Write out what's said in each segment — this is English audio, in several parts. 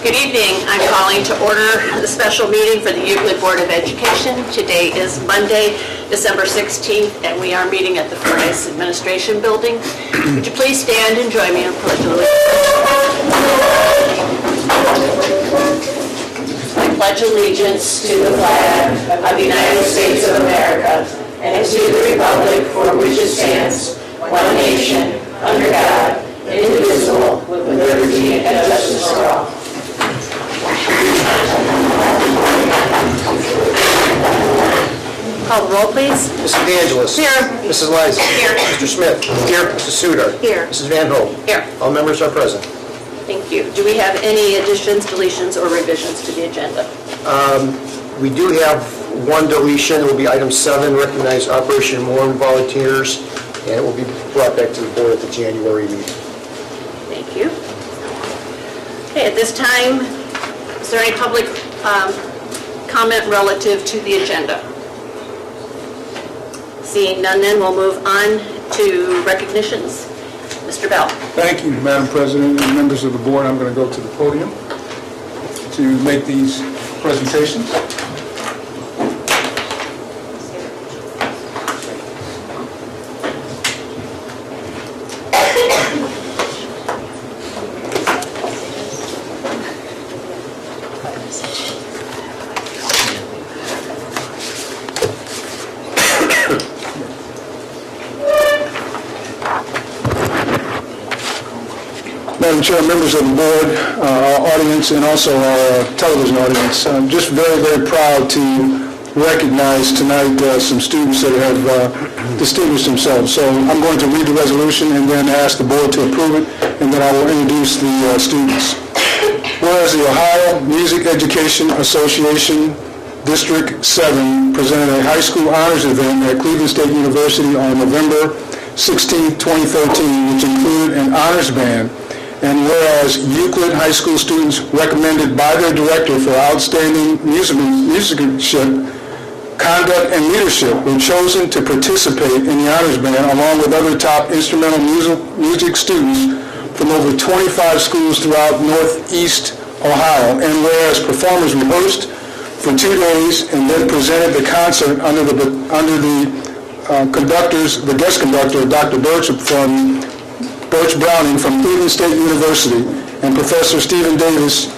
Good evening. I'm calling to order the special meeting for the Euclid Board of Education. Today is Monday, December 16th, and we are meeting at the Fordyce Administration Building. Would you please stand and join me in Pledge of Allegiance? I pledge allegiance to the flag of the United States of America and to the republic for which it stands, one nation, under God, indivisible, with liberty and justice for all. Call the roll, please. Mrs. DeAngelis. Here. Mrs. Liza. Here. Mr. Smith. Here. Mrs. Sudar. Here. Mrs. Van Hoen. Here. All members are present. Thank you. Do we have any additions, deletions, or revisions to the agenda? We do have one deletion. It will be item 7, recognize Operation Warm volunteers, and it will be brought back to the board at the January meeting. Thank you. Okay, at this time, is there any public comment relative to the agenda? Seeing none, then we'll move on to recognitions. Mr. Bell. Thank you, Madam President and members of the board. I'm going to go to the podium to make these presentations. Madam Chair, members of the board, our audience, and also our television audience, I'm just very, very proud to recognize tonight some students that have distinguished themselves. So I'm going to read the resolution and then ask the board to approve it, and then I will introduce the students. Whereas the Ohio Music Education Association District 7 presented a high school honors event at Cleveland State University on November 16, 2013, which included an honors band. And whereas Euclid High School students recommended by their director for outstanding musicianship, conduct, and leadership were chosen to participate in the honors band along with other top instrumental music students from over 25 schools throughout Northeast Ohio. And whereas performers rehearsed for 2 days and then presented the concert under the guest conductor, Dr. Birch Browning from Cleveland State University and Professor Stephen Davis,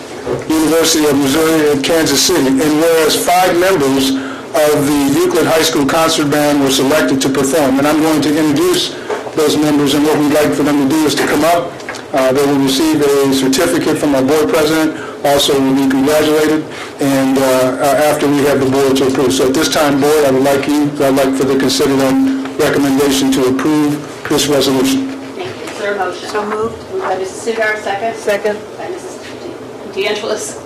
University of Missouri at Kansas City. And whereas 5 members of the Euclid High School Concert Band were selected to perform. And I'm going to introduce those members, and what we'd like for them to do is to come up. They will receive a certificate from our board president, also will be congratulated, and after we have the board to approve. So at this time, board, I'd like for the consider recommendation to approve this resolution. Is there a motion? So moved. Moved by Mrs. Sudar, second. Second. By Mrs. DeAngelis.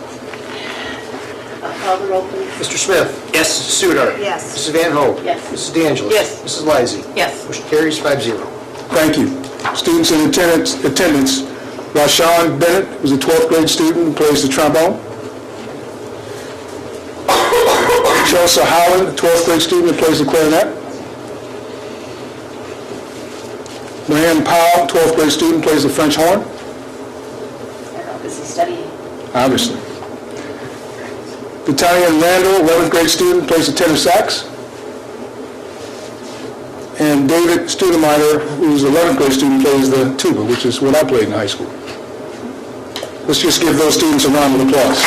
Call the roll, please. Mr. Smith. Yes. Mrs. Sudar. Yes. Mrs. Van Hoen. Yes. Mrs. DeAngelis. Yes. Mrs. Liza. Yes. Motion carries 5-0. Thank you. Students in attendance, Rashawn Bennett is a 12th grade student who plays the trombone. Chelsea Howland, a 12th grade student who plays the clarinet. Marianne Powell, 12th grade student, plays the French horn. Is he studying? Obviously. Vitalian Randall, 11th grade student, plays the tenor sax. And David Studemeyer, who's an 11th grade student, plays the tuba, which is what I played in high school. Let's just give those students a round of applause.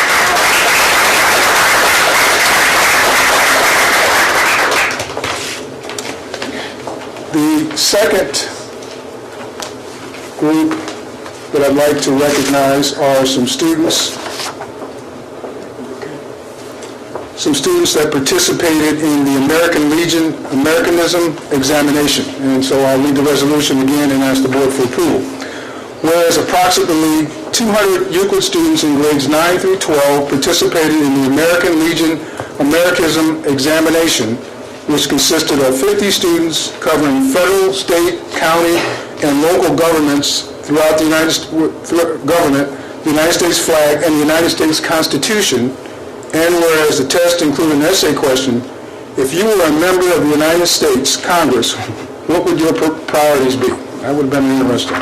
The second group that I'd like to recognize are some students that participated in the American Legion Americanism examination. And so I'll read the resolution again and ask the board for approval. Whereas approximately 200 Euclid students in grades 9 through 12 participated in the American Legion Americanism examination, which consisted of 50 students covering federal, state, county, and local governments throughout the United States flag, and the United States Constitution. And whereas the test included an essay question, if you were a member of the United States Congress, what would your priorities be? That would have been interesting.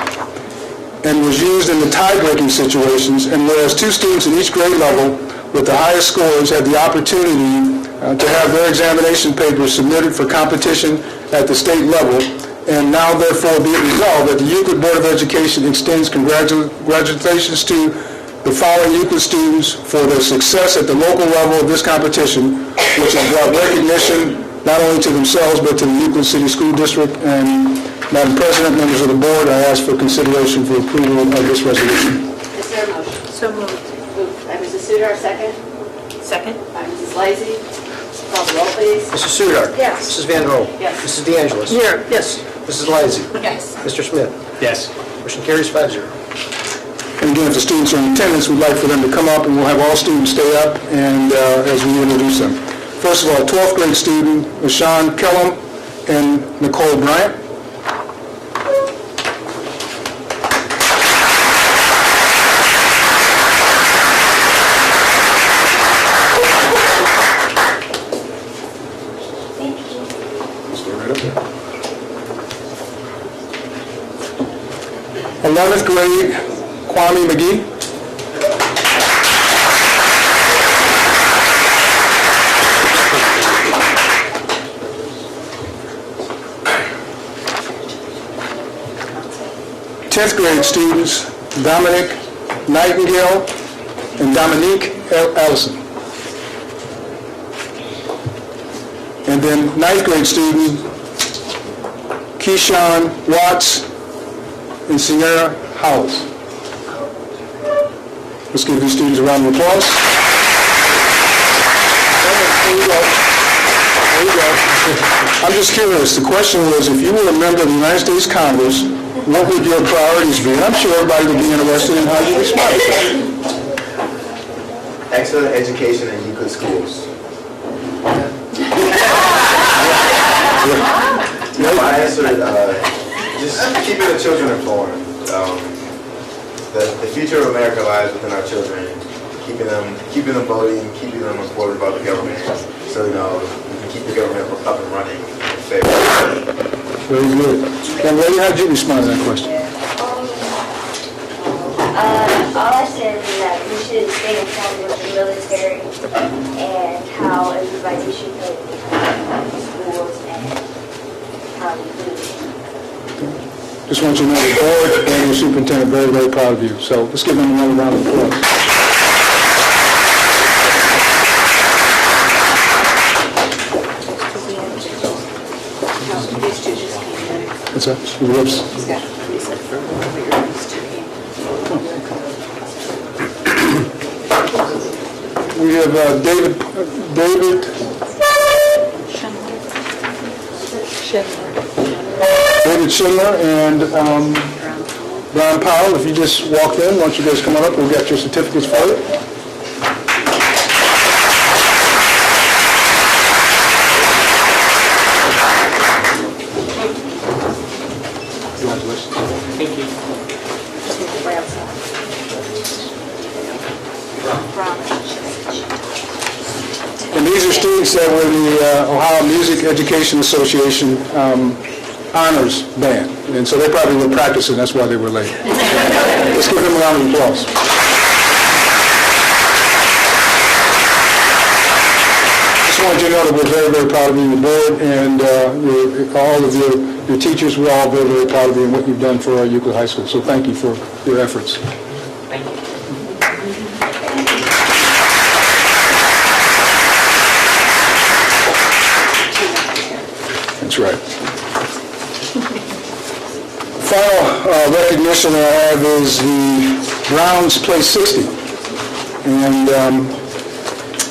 and was used in the tie-breaking situations, and whereas 2 students in each grade level with the highest scores had the opportunity to have their examination papers submitted for competition at the state level, and now therefore be it resolved that the Euclid Board of Education extends congratulations to the following Euclid students for their success at the local level of this competition, which has brought recognition not only to themselves but to the Euclid City School District. And Madam President, members of the board, I ask for consideration for approval of this resolution. Is there a motion? So moved. Moved by Mrs. Sudar, second. Second? By Mrs. Lysy. Call the roll, please. Mrs. Sudar. Yes. Mrs. Van Hoen. Yes. Mrs. De Angelis. Here. Yes. Mrs. Lysy. Yes. Mr. Smith. Yes. Motion carries 5-0. And again, if the students are in attendance, we'd like for them to come up, and we'll have all students stay up and as we introduce them. First of all, 12th grade student, LaShawn Kellum and Nicole Bryant. Stay right up there. 11th grade, Kwame McGee. Tenth grade students, Dominic Nightingale and Dominique Ellison. And then 9th grade student, Keyshawn Watts and Sierra Howells. Let's give these students a round of applause. There you go. There you go. I'm just curious. The question was, if you were a member of the United States Congress, what would your priorities be? And I'm sure everybody would be interested in how you respond. Excellent education in Euclid schools. My answer, just keeping the children informed. The future of America lies within our children. Keeping them voting, keeping them informed about the government, so we can keep the government up and running in favor. Very good. Young lady, how did you respond to that question? All I said is that we should stay informed with the military and how everybody should play schools and how we do it. Just want you to know the board and the superintendent are very, very proud of you. So let's give them another round of applause. What's that? The lips. We have David Schindler and Brian Powell. If you just walk in, once you guys come on up, we'll get your certificates for you. Thank you. And these are students that were in the Ohio Music Education Association honors band. And so they probably were practicing, that's why they were late. Let's give them a round of applause. Just wanted you to know that we're very, very proud of you, the board, and all of your teachers. We're all very, very proud of you and what you've done for our Euclid High School. So thank you for your efforts. Thank you. That's right. Final recognition that I have is the Browns play 60. And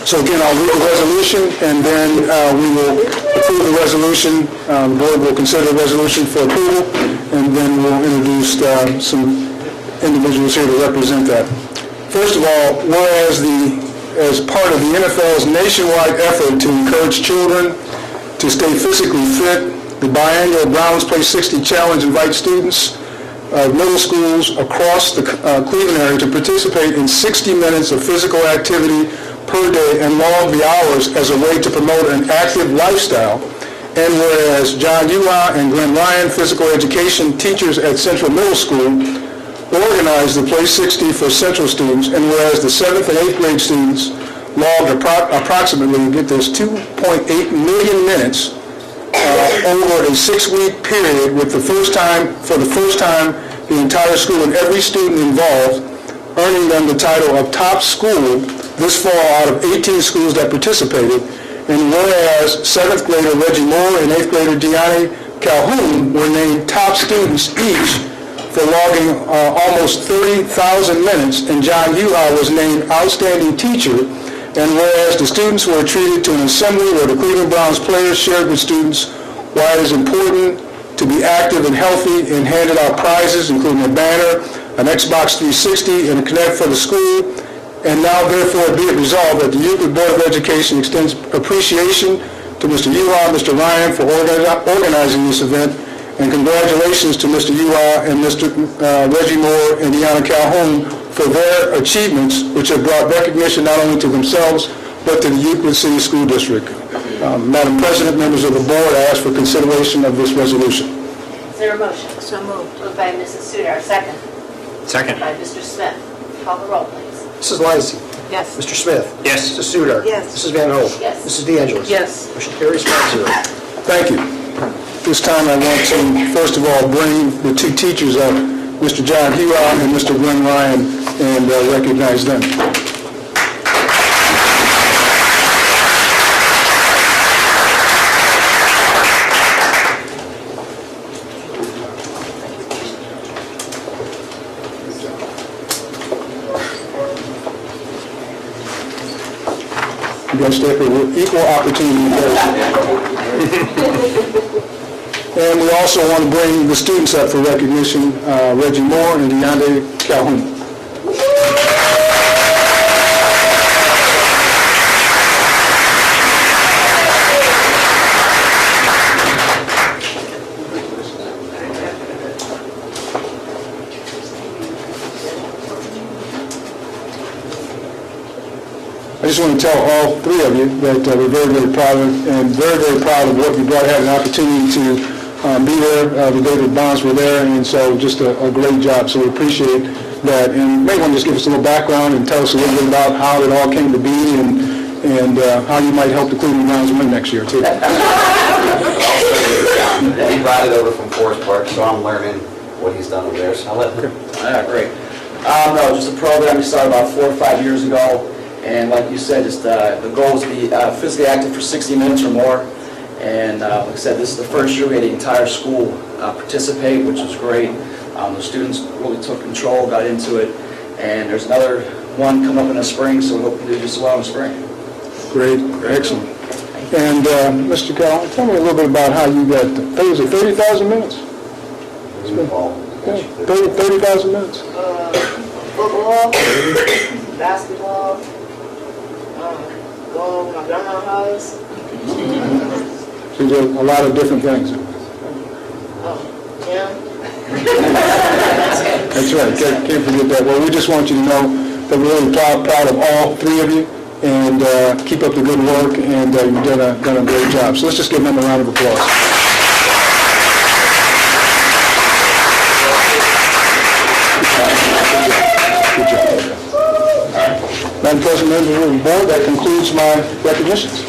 so again, I'll read the resolution, and then we will approve the resolution. The board will consider the resolution for approval, and then we'll introduce some individuals here to represent that. First of all, whereas as part of the NFL's nationwide effort to encourage children to stay physically fit, the biannual Browns Play 60 Challenge invites students of middle schools across the Cleveland area to participate in 60 minutes of physical activity per day and log the hours as a way to promote an active lifestyle. And whereas John Uwa and Glenn Ryan, physical education teachers at Central Middle School, organized the Play 60 for Central students, and whereas the 7th and 8th grade students logged approximately, get this, 2.8 million minutes over a 6-week period for the first time, the entire school and every student involved, earning them the title of top school this fall out of 18 schools that participated. And whereas 7th grader Reggie Moore and 8th grader Deanna Calhoun were named top students each for logging almost 30,000 minutes, and John Uhal was named outstanding teacher. And whereas the students were treated to an assembly where the Cleveland Browns players shared with students why it is important to be active and healthy, and handed out prizes, including a banner, an Xbox 360, and a Kinect for the school. And now, therefore, be it resolved that the Euclid Board of Education extends appreciation to Mr. Uhal and Mr. Ryan for organizing this event, and congratulations to Mr. Uhal and Mr. Reggie Moore and Deanna Calhoun for their achievements, which have brought recognition not only to themselves, but to the Euclid City School District. Madam President, members of the board, I ask for consideration of this resolution. Is there a motion? So moved. Moved by Mrs. Sudar, second. Second. By Mr. Smith. Call the roll, please. Mrs. Lysy. Yes. Mr. Smith. Yes. Mrs. Sudar. Yes. Mrs. Van Hoen. Yes. Mrs. De Angelis. Yes. Motion carries 5-0. Thank you. This time I want to, first of all, bring the two teachers up, Mr. John Uhal and Mr. Glenn Ryan, and recognize them. You guys stay for equal opportunity. And we also want to bring the students up for recognition, Reggie Moore and Deanna Calhoun. I just want to tell all three of you that we're very, very proud of, and very, very proud of what you brought. Had an opportunity to be there. The David Bonds were there, and so just a great job. So we appreciate that. And you may want to just give us a little background and tell us a little bit about how it all came to be, and how you might help the Cleveland Browns win next year, too. He brought it over from Forest Park, so I'm learning what he's done over there. So I'll let him. Yeah, great. No, just a program we started about 4 or 5 years ago, and like you said, just the goal is to be physically active for 60 minutes or more. And like I said, this is the first year we had the entire school participate, which was great. The students really took control, got into it, and there's another one coming up in the spring, so we hope to do just as well in the spring. Great, excellent. And Mr. Calhoun, tell me a little bit about how you got, was it 30,000 minutes? Yeah, 30,000 minutes. Football, basketball, go to my grandma's house. So you did a lot of different things. Yeah. That's right, can't forget that. Well, we just want you to know that we're really proud of all three of you, and keep up the good work, and you've done a great job. So let's just give them a round of applause. Good job. Madam President, members of the board, that concludes my recognitions.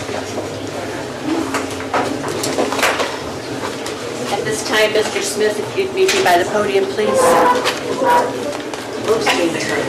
At this time, Mr. Smith, if you'd meet me by the podium, please. We'll put you in the center.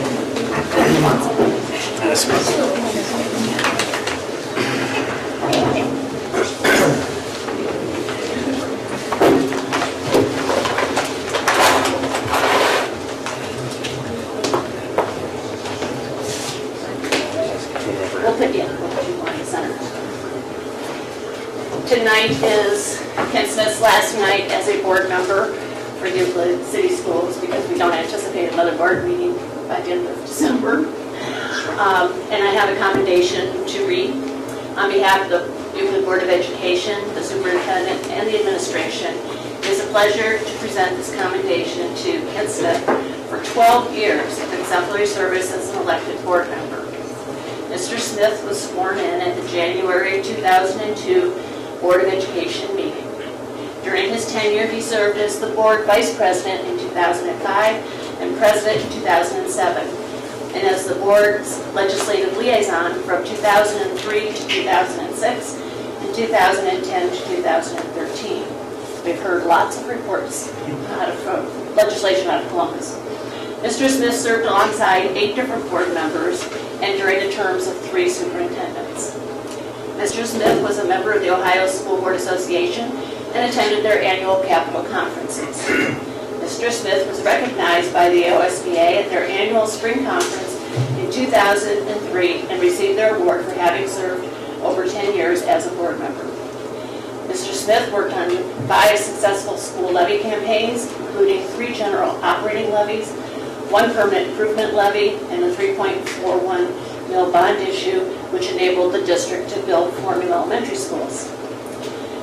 Tonight is Ken Smith's last night as a board member for Euclid City Schools, because we don't anticipate another board meeting by the end of December. And I have a commendation to read on behalf of the Euclid Board of Education, the superintendent, and the administration. It is a pleasure to present this commendation to Ken Smith for 12 years of exemplary service as an elected board member. Mr. Smith was sworn in at the January 2002 Board of Education meeting. During his tenure, he served as the board vice president in 2005 and president in 2007, and as the board's legislative liaison from 2003 to 2006 and 2010 to 2013. We've heard lots of reports out of legislation out of Columbus. Mr. Smith served alongside 8 different board members and during the terms of 3 superintendents. Mr. Smith was a member of the Ohio School Board Association and attended their annual Capitol conferences. Mr. Smith was recognized by the OSBA at their annual spring conference in 2003 and received their award for having served over 10 years as a board member. Mr. Smith worked on 5 successful school levy campaigns, including 3 general operating levies, 1 permanent improvement levy, and a $3.41 million bond issue, which enabled the district to build 4 new elementary schools.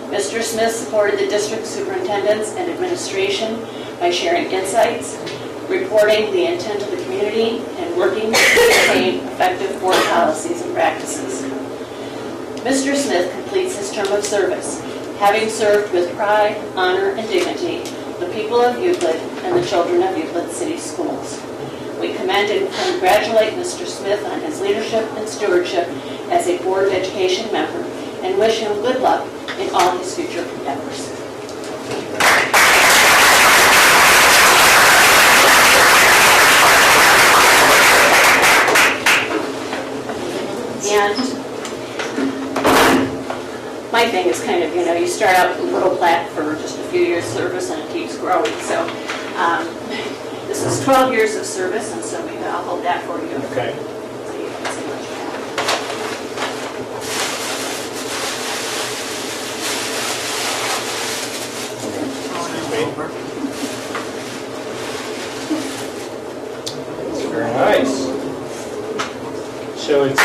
Mr. Smith supported the district superintendents and administration by sharing insights, reporting the intent of the community, and working to maintain effective board policies and practices. Mr. Smith completes his term of service, having served with pride, honor, and dignity the people of Euclid and the children of Euclid City Schools. We commend and congratulate Mr. Smith on his leadership and stewardship as a Board of Education member and wish him good luck in all his future endeavors. And my thing is kind of, you start out with a little plaque for just a few years service and it keeps growing. So this is 12 years of service, and so maybe I'll hold that for you. Okay. So you can see what you have. Very nice. So it's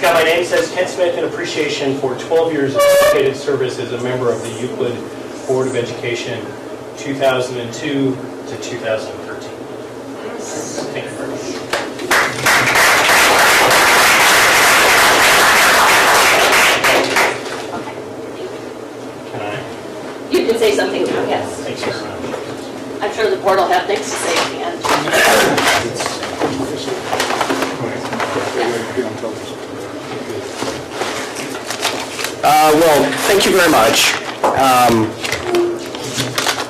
got my name, says Ken Smith in appreciation for 12 years of dedicated service as a member of the Euclid Board of Education, 2002 to 2013. Thank you very much. Can I? You can say something now, yes. Thanks very much. I'm sure the board will have things to say at the end. Well, thank you very much.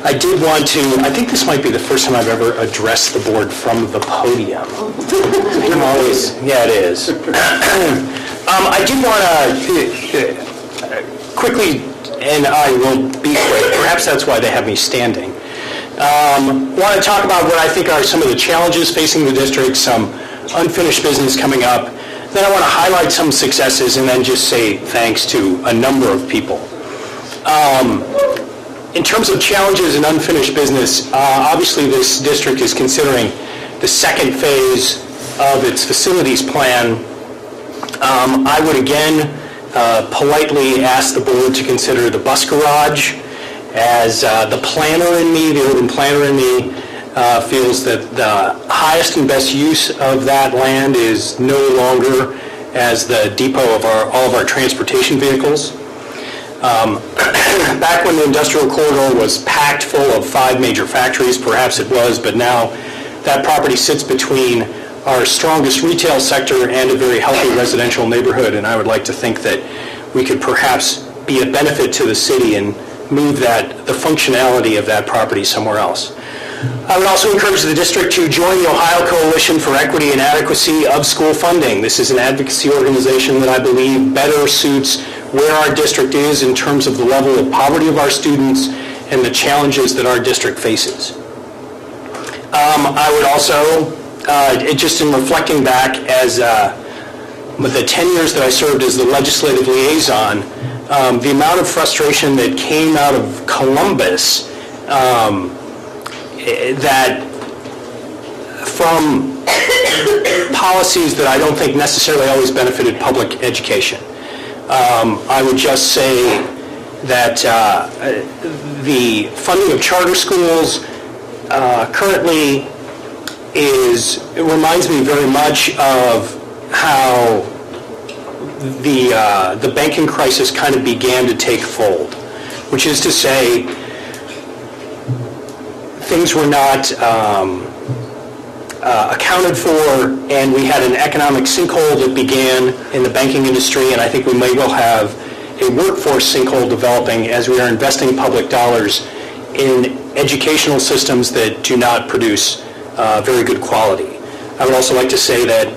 I did want to, I think this might be the first time I've ever addressed the board from the podium. I'm always, yeah, it is. I did want to quickly, and I will be quick, perhaps that's why they have me standing. Want to talk about what I think are some of the challenges facing the district, some unfinished business coming up. Then I want to highlight some successes and then just say thanks to a number of people. In terms of challenges and unfinished business, obviously this district is considering the second phase of its facilities plan. I would again politely ask the board to consider the bus garage, as the planner in me, the urban planner in me, feels that the highest and best use of that land is no longer as the depot of all of our transportation vehicles. Back when the industrial corridor was packed full of 5 major factories, perhaps it was, but now that property sits between our strongest retail sector and a very healthy residential neighborhood, and I would like to think that we could perhaps be a benefit to the city and move the functionality of that property somewhere else. I would also encourage the district to join the Ohio Coalition for Equity and Adequacy of School Funding. This is an advocacy organization that I believe better suits where our district is in terms of the level of poverty of our students and the challenges that our district faces. I would also, just in reflecting back as with the 10 years that I served as the legislative liaison, the amount of frustration that came out of Columbus that from policies that I don't think necessarily always benefited public education. I would just say that the funding of charter schools currently it reminds me very much of how the banking crisis kind of began to take fold. which is to say things were not accounted for, and we had an economic sinkhole that began in the banking industry, and I think we may well have a workforce sinkhole developing as we are investing public dollars in educational systems that do not produce very good quality. I would also like to say that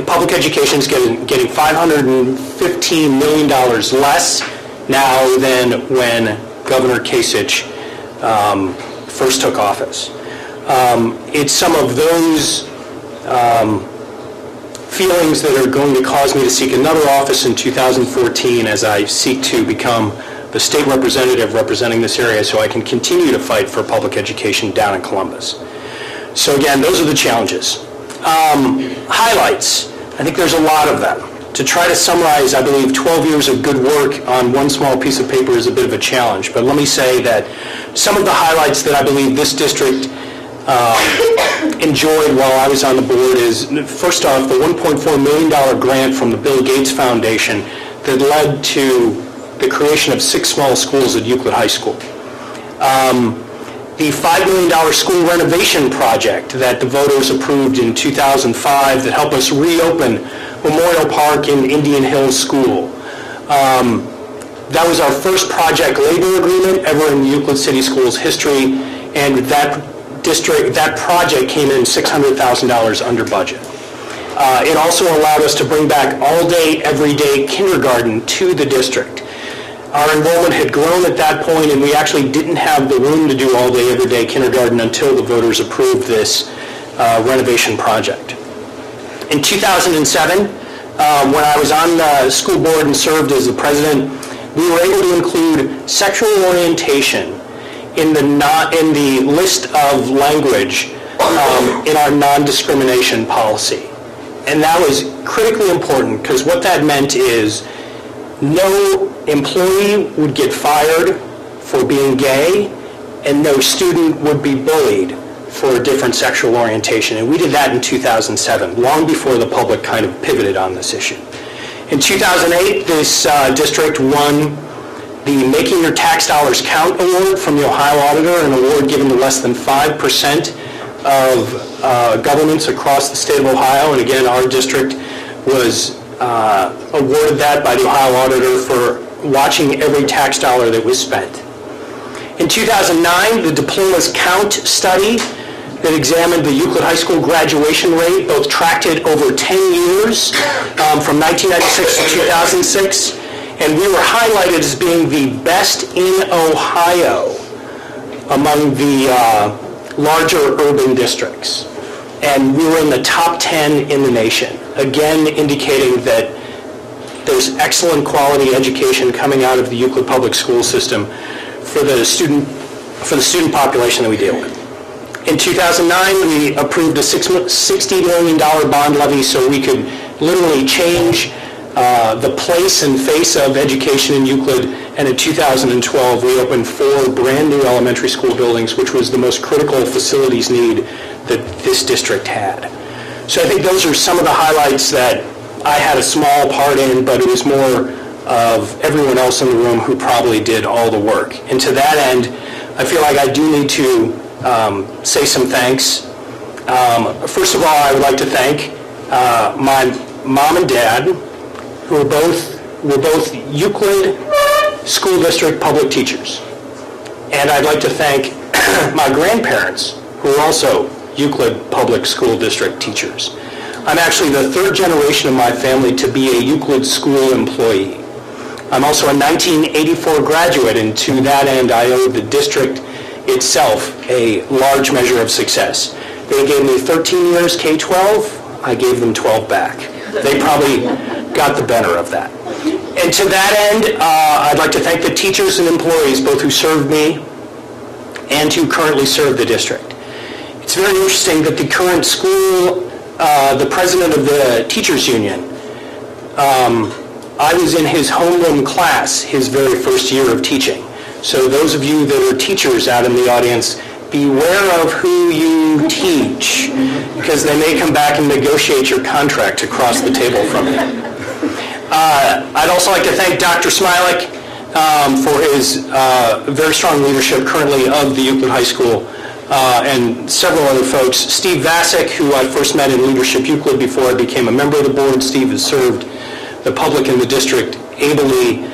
public education is getting $515 million less now than when Governor Kasich first took office. It's some of those feelings that are going to cause me to seek another office in 2014 as I seek to become the state representative representing this area so I can continue to fight for public education down in Columbus. So again, those are the challenges. Highlights. I think there's a lot of them. To try to summarize, I believe 12 years of good work on one small piece of paper is a bit of a challenge, but let me say that some of the highlights that I believe this district enjoyed while I was on the board is, first off, the $1.4 million grant from the Bill Gates Foundation that led to the creation of 6 small schools at Euclid High School. The $5 million school renovation project that the voters approved in 2005 that helped us reopen Memorial Park in Indian Hills School. That was our first project labor agreement ever in Euclid City Schools history, and that project came in $600,000 under budget. It also allowed us to bring back all-day, everyday kindergarten to the district. Our enrollment had grown at that point, and we actually didn't have the room to do all-day, everyday kindergarten until the voters approved this renovation project. In 2007, when I was on the school board and served as the president, we were able to include sexual orientation in the list of language in our non-discrimination policy. And that was critically important because what that meant is no employee would get fired for being gay and no student would be bullied for a different sexual orientation. And we did that in 2007, long before the public kind of pivoted on this issue. In 2008, this district won the Making Your Tax Dollars Count Award from the Ohio Auditor, an award given to less than 5% of governments across the state of Ohio. And again, our district was awarded that by the Ohio Auditor for watching every tax dollar that was spent. In 2009, the Diplomas Count study that examined the Euclid High School graduation rate, both tracked it over 10 years, from 1996 to 2006, and we were highlighted as being the best in Ohio among the larger urban districts. And we were in the top 10 in the nation, again indicating that there's excellent quality education coming out of the Euclid public school system for the student population that we deal with. In 2009, we approved a $60 million bond levy so we could literally change the place and face of education in Euclid. And in 2012, we opened 4 brand new elementary school buildings, which was the most critical facilities need that this district had. So I think those are some of the highlights that I had a small part in, but it was more of everyone else in the room who probably did all the work. And to that end, I feel like I do need to say some thanks. First of all, I would like to thank my mom and dad, who were both Euclid School District public teachers. And I'd like to thank my grandparents, who are also Euclid Public School District teachers. I'm actually the 3rd generation of my family to be a Euclid school employee. I'm also a 1984 graduate, and to that end, I owe the district itself a large measure of success. They gave me 13 years K-12, I gave them 12 back. They probably got the better of that. And to that end, I'd like to thank the teachers and employees, both who served me and who currently serve the district. It's very interesting that the current school, the president of the teachers union, I was in his homeroom class his very first year of teaching. So those of you that are teachers out in the audience, beware of who you teach, because they may come back and negotiate your contract across the table from you. I'd also like to thank Dr. Smilik for his very strong leadership currently of the Euclid High School, and several other folks. Steve Vasek, who I first met in Leadership Euclid before I became a member of the board. Steve has served the public in the district ably,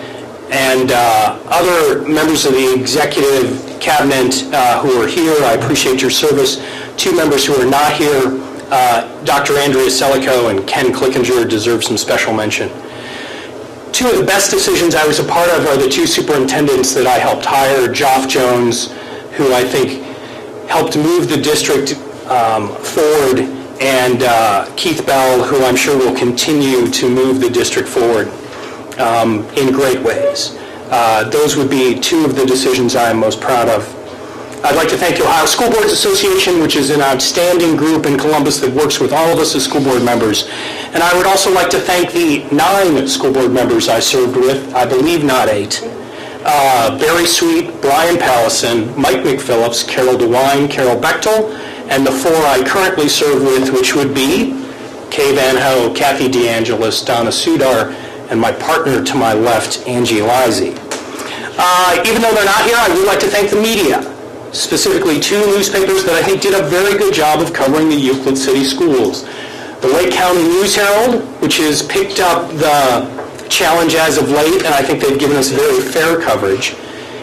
and other members of the executive cabinet who are here. I appreciate your service. Two members who are not here, Dr. Andrea Selico and Ken Clickinger, deserve some special mention. Two of the best decisions I was a part of are the two superintendents that I helped hire, Joff Jones, who I think helped move the district forward, and Keith Bell, who I'm sure will continue to move the district forward in great ways. Those would be two of the decisions I am most proud of. I'd like to thank the Ohio School Boards Association, which is an outstanding group in Columbus that works with all of us as school board members. And I would also like to thank the 9 school board members I served with, I believe not 8. Barry Sweet, Brian Pallison, Mike McPhillips, Carol DeWine, Carol Bechtel, and the 4 I currently serve with, which would be Kay Van Ho, Kathy DeAngelis, Donna Sudar, and my partner to my left, Angie Lizzie. Even though they're not here, I would like to thank the media, specifically 2 newspapers that I think did a very good job of covering the Euclid City Schools. The Lake County News Herald, which has picked up the challenge as of late, and I think they've given us very fair coverage.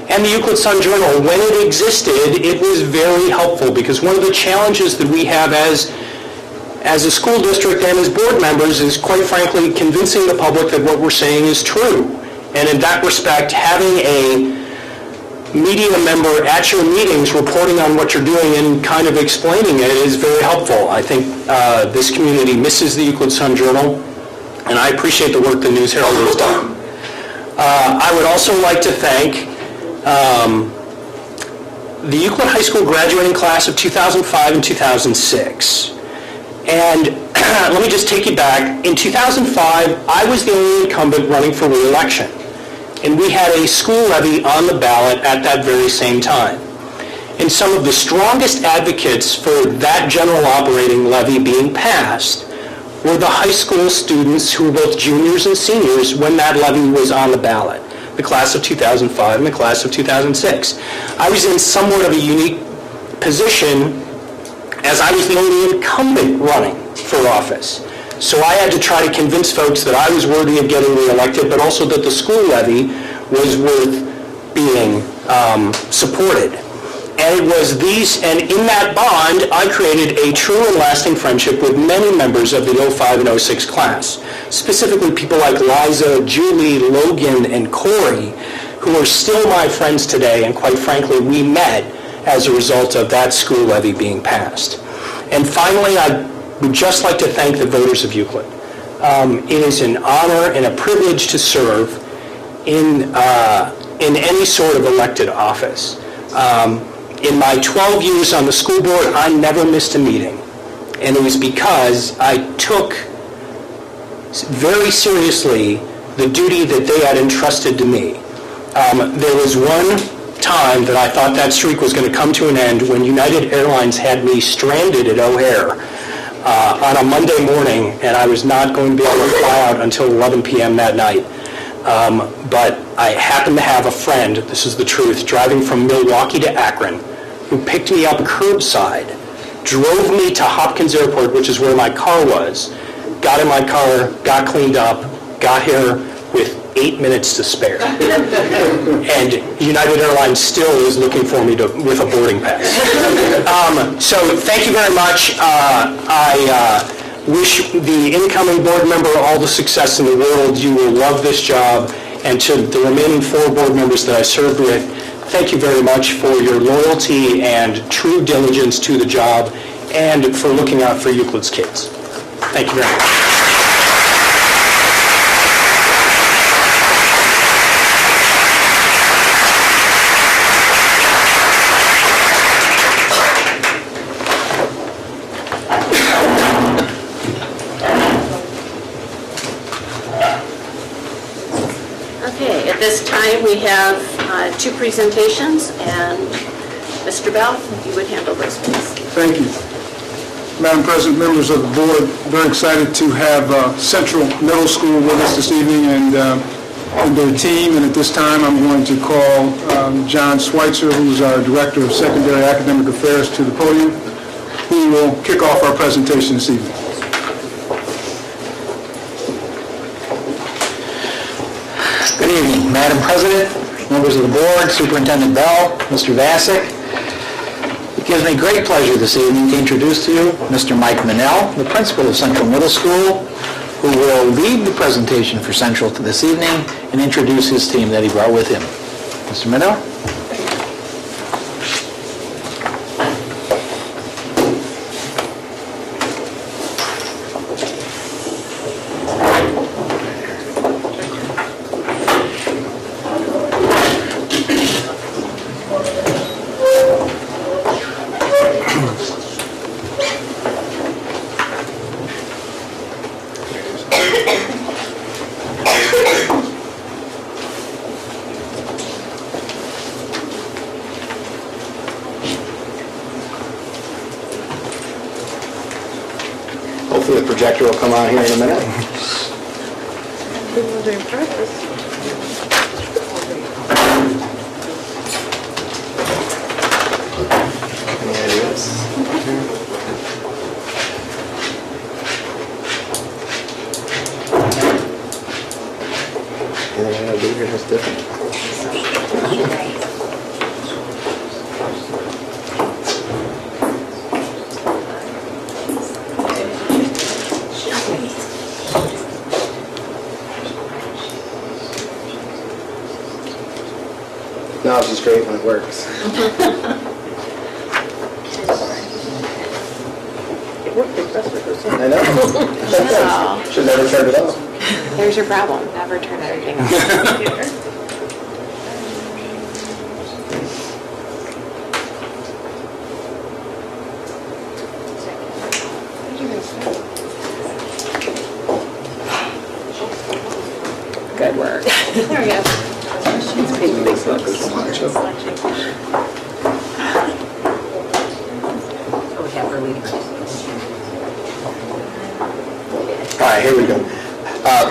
And the Euclid Sun Journal, when it existed, it was very helpful, because one of the challenges that we have as a school district and as board members is, quite frankly, convincing the public that what we're saying is true. And in that respect, having a media member at your meetings reporting on what you're doing and kind of explaining it is very helpful. I think this community misses the Euclid Sun Journal, and I appreciate the work the News Herald has done. I would also like to thank the Euclid High School graduating class of 2005 and 2006. And let me just take you back. In 2005, I was the only incumbent running for re-election. And we had a school levy on the ballot at that very same time. And some of the strongest advocates for that general operating levy being passed were the high school students who were both juniors and seniors when that levy was on the ballot, the class of 2005 and the class of 2006. I was in somewhat of a unique position as I was the only incumbent running for office. So I had to try to convince folks that I was worthy of getting reelected, but also that the school levy was worth being supported. And it was these, and in that bond, I created a true and lasting friendship with many members of the 05 and 06 class, specifically people like Liza, Julie, Logan, and Corey, who are still my friends today, and quite frankly, we met as a result of that school levy being passed. And finally, I would just like to thank the voters of Euclid. It is an honor and a privilege to serve in any sort of elected office. In my 12 years on the school board, I never missed a meeting. And it was because I took very seriously the duty that they had entrusted to me. There was one time that I thought that streak was going to come to an end when United Airlines had me stranded at O'Hare on a Monday morning, and I was not going to be able to fly out until 11 p.m. that night. But I happened to have a friend, this is the truth, driving from Milwaukee to Akron, who picked me up curbside, drove me to Hopkins Airport, which is where my car was, got in my car, got cleaned up, got here with 8 minutes to spare. And United Airlines still is looking for me with a boarding pass. So thank you very much. I wish the incoming board member all the success in the world. You will love this job. And to the remaining 4 board members that I served with, thank you very much for your loyalty and true diligence to the job and for looking out for Euclid's kids. Thank you very much. Okay, at this time we have 2 presentations, and Mr. Bell, if you would handle those, please. Thank you. Madam President, members of the board, very excited to have Central Middle School with us this evening, and and their team. And at this time, I'm going to call John Schweitzer, who's our Director of Secondary Academic Affairs, to the podium, who will kick off our presentation this evening. Good evening, Madam President, members of the board, Superintendent Bell, Mr. Vasick. It gives me great pleasure this evening to introduce to you Mr. Mike Minnell, the principal of Central Middle School, who will lead the presentation for Central this evening and introduce his team that he brought with him. Mr. Minnell? Hopefully the projector will come on here in a minute. People doing practice. Any ideas? Anything I gotta do here that's different? No, it's just great when it works. It worked the best with this. I know. Should never turn it off. There's your problem. Never turn everything off. Good work. There we go. All right, here we go.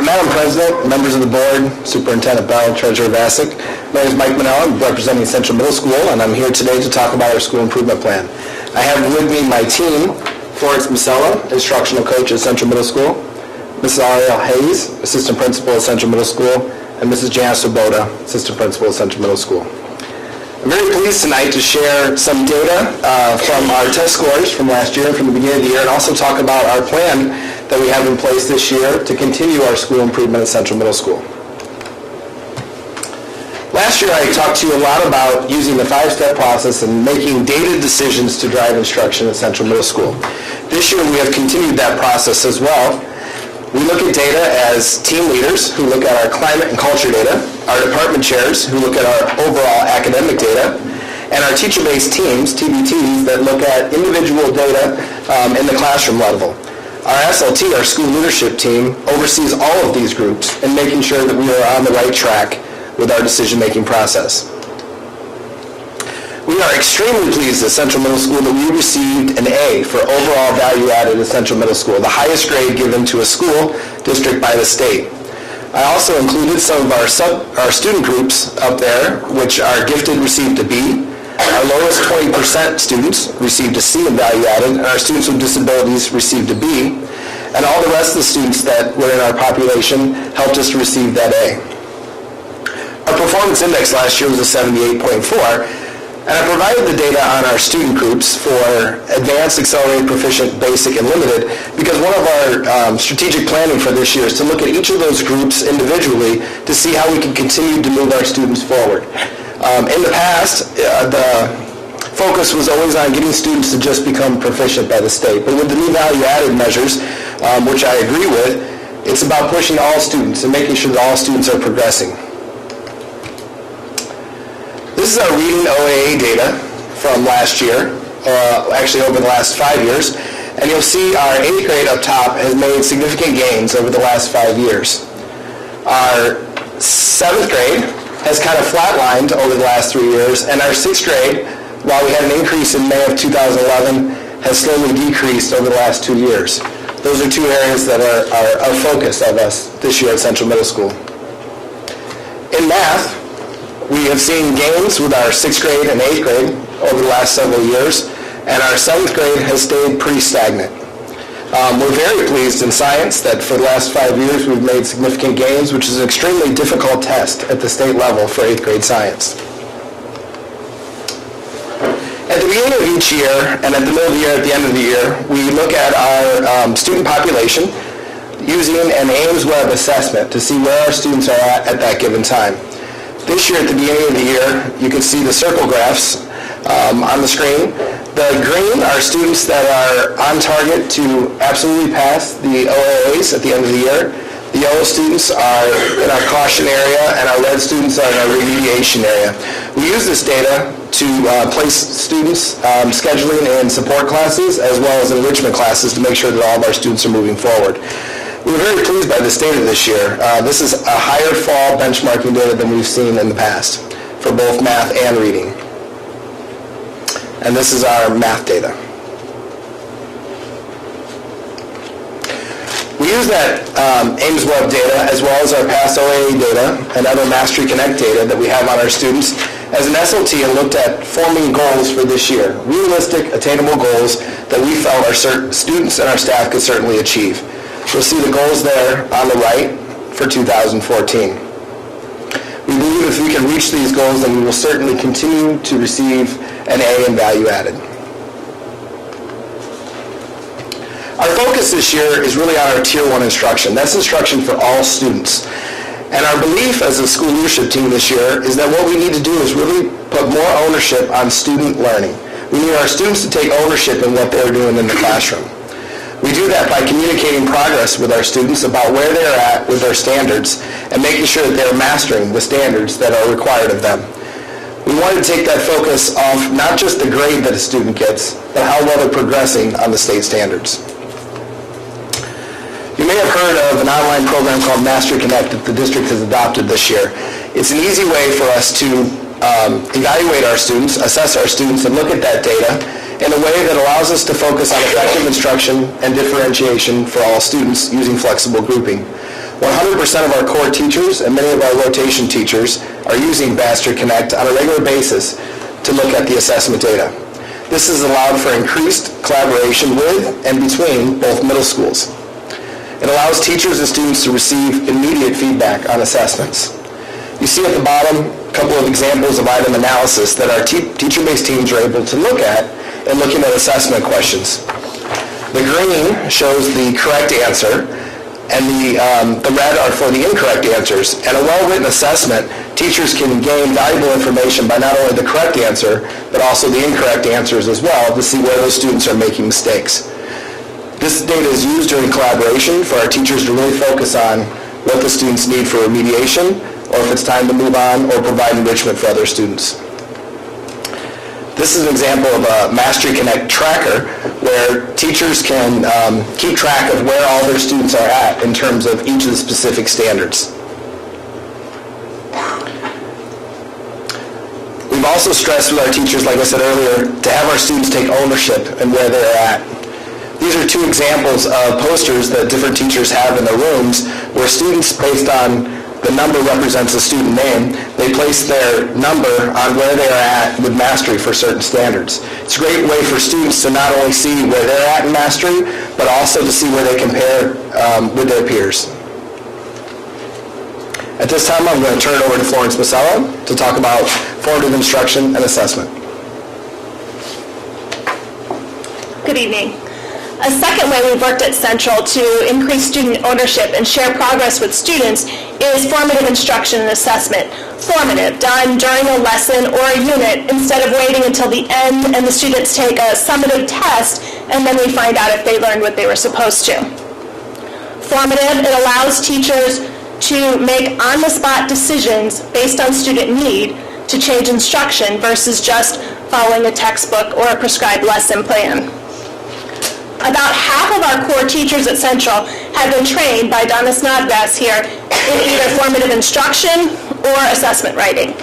Madam President, members of the board, Superintendent Bell, Treasurer Vasick, my name is Mike Minnell. I'm representing Central Middle School, and I'm here today to talk about our school improvement plan. I have with me my team, Florence Masella, instructional coach at Central Middle School, Mrs. Ariel Hayes, assistant principal at Central Middle School, and Mrs. Janice Svoboda, assistant principal at Central Middle School. I'm very pleased tonight to share some data from our test scores from last year and from the beginning of the year, and also talk about our plan that we have in place this year to continue our school improvement at Central Middle School. Last year I talked to you a lot about using the 5-step process and making data decisions to drive instruction at Central Middle School. This year we have continued that process as well. We look at data as team leaders who look at our climate and culture data, our department chairs who look at our overall academic data, and our teacher-based teams, TBTs, that look at individual data in the classroom level. Our SLT, our school leadership team, oversees all of these groups in making sure that we are on the right track with our decision-making process. We are extremely pleased at Central Middle School that we received an A for overall value added at Central Middle School, the highest grade given to a school district by the state. I also included some of our student groups up there, which are gifted received a B. Our lowest 20% students received a C in value added, and our students with disabilities received a B. And all the rest of the students that were in our population helped us to receive that A. Our performance index last year was a 78.4, and I provided the data on our student groups for advanced, accelerated, proficient, basic, and limited, because one of our strategic planning for this year is to look at each of those groups individually to see how we can continue to move our students forward. In the past, the focus was always on getting students to just become proficient by the state, but with the new value-added measures, which I agree with, it's about pushing all students and making sure that all students are progressing. This is our reading OAA data from last year, actually over the last 5 years, and you'll see our 8th grade up top has made significant gains over the last 5 years. Our 7th grade has kind of flatlined over the last 3 years, and our 6th grade, while we had an increase in May of 2011, has slowly decreased over the last 2 years. Those are two areas that are a focus of us this year at Central Middle School. In math, we have seen gains with our 6th grade and 8th grade over the last several years, and our 7th grade has stayed pretty stagnant. We're very pleased in science that for the last 5 years we've made significant gains, which is an extremely difficult test at the state level for 8th grade science. At the beginning of each year and at the middle of the year, at the end of the year, we look at our student population using an Ames Web assessment to see where our students are at that given time. This year, at the beginning of the year, you can see the circle graphs on the screen. The green are students that are on target to absolutely pass the OAAs at the end of the year. The yellow students are in our caution area, and our red students are in our remediation area. We use this data to place students scheduling in support classes as well as enrichment classes to make sure that all of our students are moving forward. We were very pleased by this data this year. This is a higher fall benchmarking data than we've seen in the past for both math and reading. And this is our math data. We use that Ames Web data as well as our past OAA data and other Mastery Connect data that we have on our students as an SLT and looked at forming goals for this year, realistic, attainable goals that we felt our students and our staff could certainly achieve. You'll see the goals there on the right for 2014. We believe if we can reach these goals, then we will certainly continue to receive an A in value added. Our focus this year is really on our Tier 1 instruction. That's instruction for all students. And our belief as a school leadership team this year is that what we need to do is really put more ownership on student learning. We need our students to take ownership in what they're doing in the classroom. We do that by communicating progress with our students about where they're at with their standards and making sure that they're mastering the standards that are required of them. We want to take that focus off not just the grade that a student gets, but how well they're progressing on the state standards. You may have heard of an online program called Mastery Connect that the district has adopted this year. It's an easy way for us to evaluate our students, assess our students, and look at that data in a way that allows us to focus on effective instruction and differentiation for all students using flexible grouping. 100% of our core teachers and many of our rotation teachers are using Mastery Connect on a regular basis to look at the assessment data. This has allowed for increased collaboration with and between both middle schools. It allows teachers and students to receive immediate feedback on assessments. You see at the bottom a couple of examples of item analysis that our teacher-based teams are able to look at in looking at assessment questions. The green shows the correct answer, and the red are for the incorrect answers. And a well-written assessment, teachers can gain valuable information by not only the correct answer, but also the incorrect answers as well to see where those students are making mistakes. This data is used during collaboration for our teachers to really focus on what the students need for remediation, or if it's time to move on or provide enrichment for other students. This is an example of a Mastery Connect tracker where teachers can keep track of where all their students are at in terms of each of the specific standards. We've also stressed with our teachers, like I said earlier, to have our students take ownership in where they're at. These are two examples of posters that different teachers have in their rooms where students, based on the number represents a student name, they place their number on where they are at with mastery for certain standards. It's a great way for students to not only see where they're at in mastery, but also to see where they compare with their peers. At this time, I'm going to turn it over to Florence Masella to talk about formative instruction and assessment. Good evening. A second way we've worked at Central to increase student ownership and share progress with students is formative instruction and assessment. Formative, done during a lesson or a unit instead of waiting until the end and the students take a summative test and then we find out if they learned what they were supposed to. Formative, it allows teachers to make on-the-spot decisions based on student need to change instruction versus just following a textbook or a prescribed lesson plan. About half of our core teachers at Central have been trained by Donna Snodgrass here in either formative instruction or assessment writing.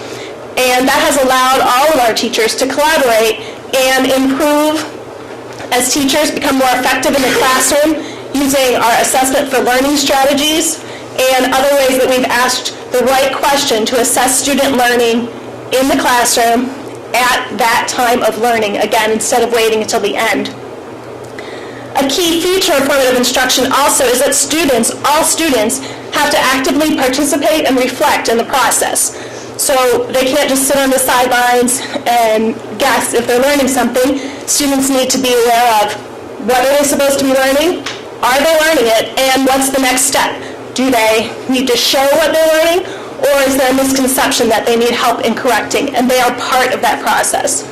And that has allowed all of our teachers to collaborate and improve as teachers become more effective in the classroom using our assessment for learning strategies and other ways that we've asked the right question to assess student learning in the classroom at that time of learning, again, instead of waiting until the end. A key feature of formative instruction also is that all students, have to actively participate and reflect in the process. So they can't just sit on the sidelines and guess if they're learning something. Students need to be aware of what are they supposed to be learning, are they learning it, and what's the next step? Do they need to show what they're learning, or is there a misconception that they need help in correcting, and they are part of that process?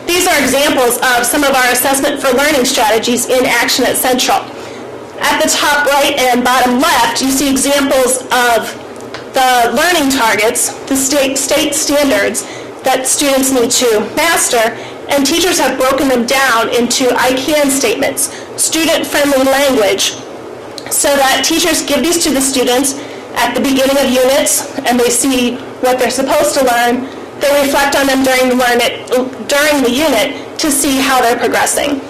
These are examples of some of our assessment for learning strategies in action at Central. At the top right and bottom left, you see examples of the learning targets, the state standards that students need to master, and teachers have broken them down into I can statements, student-friendly language, so that teachers give these to the students at the beginning of units, and they see what they're supposed to learn. They reflect on them during the unit to see how they're progressing.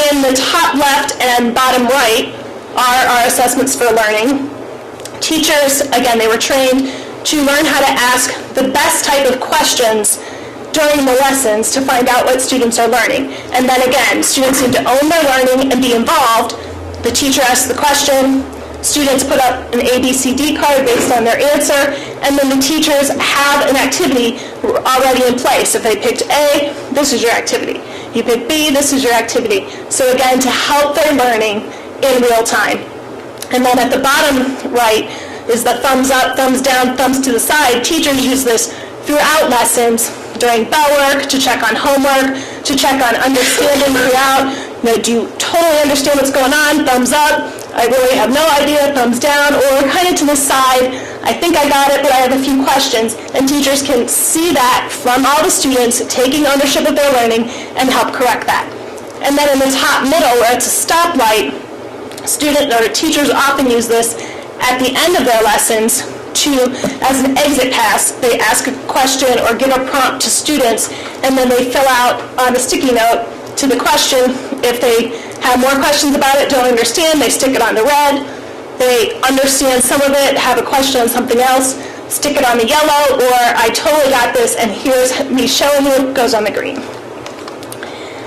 In the top left and bottom right are our assessments for learning. Teachers, again, they were trained to learn how to ask the best type of questions during the lessons to find out what students are learning. And then again, students need to own their learning and be involved. The teacher asks the question, students put up an ABCD card based on their answer, and then the teachers have an activity already in place. If they picked A, this is your activity. You pick B, this is your activity. So again, to help their learning in real time. And then at the bottom right is the thumbs up, thumbs down, thumbs to the side. Teachers use this throughout lessons, during bell work, to check on homework, to check on understanding throughout. Do you totally understand what's going on? Thumbs up. I really have no idea, thumbs down, or kind of to the side, I think I got it, but I have a few questions. And teachers can see that from all the students taking ownership of their learning and help correct that. And then in the top middle, where it's a stoplight, teachers often use this at the end of their lessons as an exit pass. They ask a question or give a prompt to students, and then they fill out on a sticky note to the question. If they have more questions about it, don't understand, they stick it on the red. They understand some of it, have a question on something else, stick it on the yellow, or I totally got this and here's me showing you, goes on the green.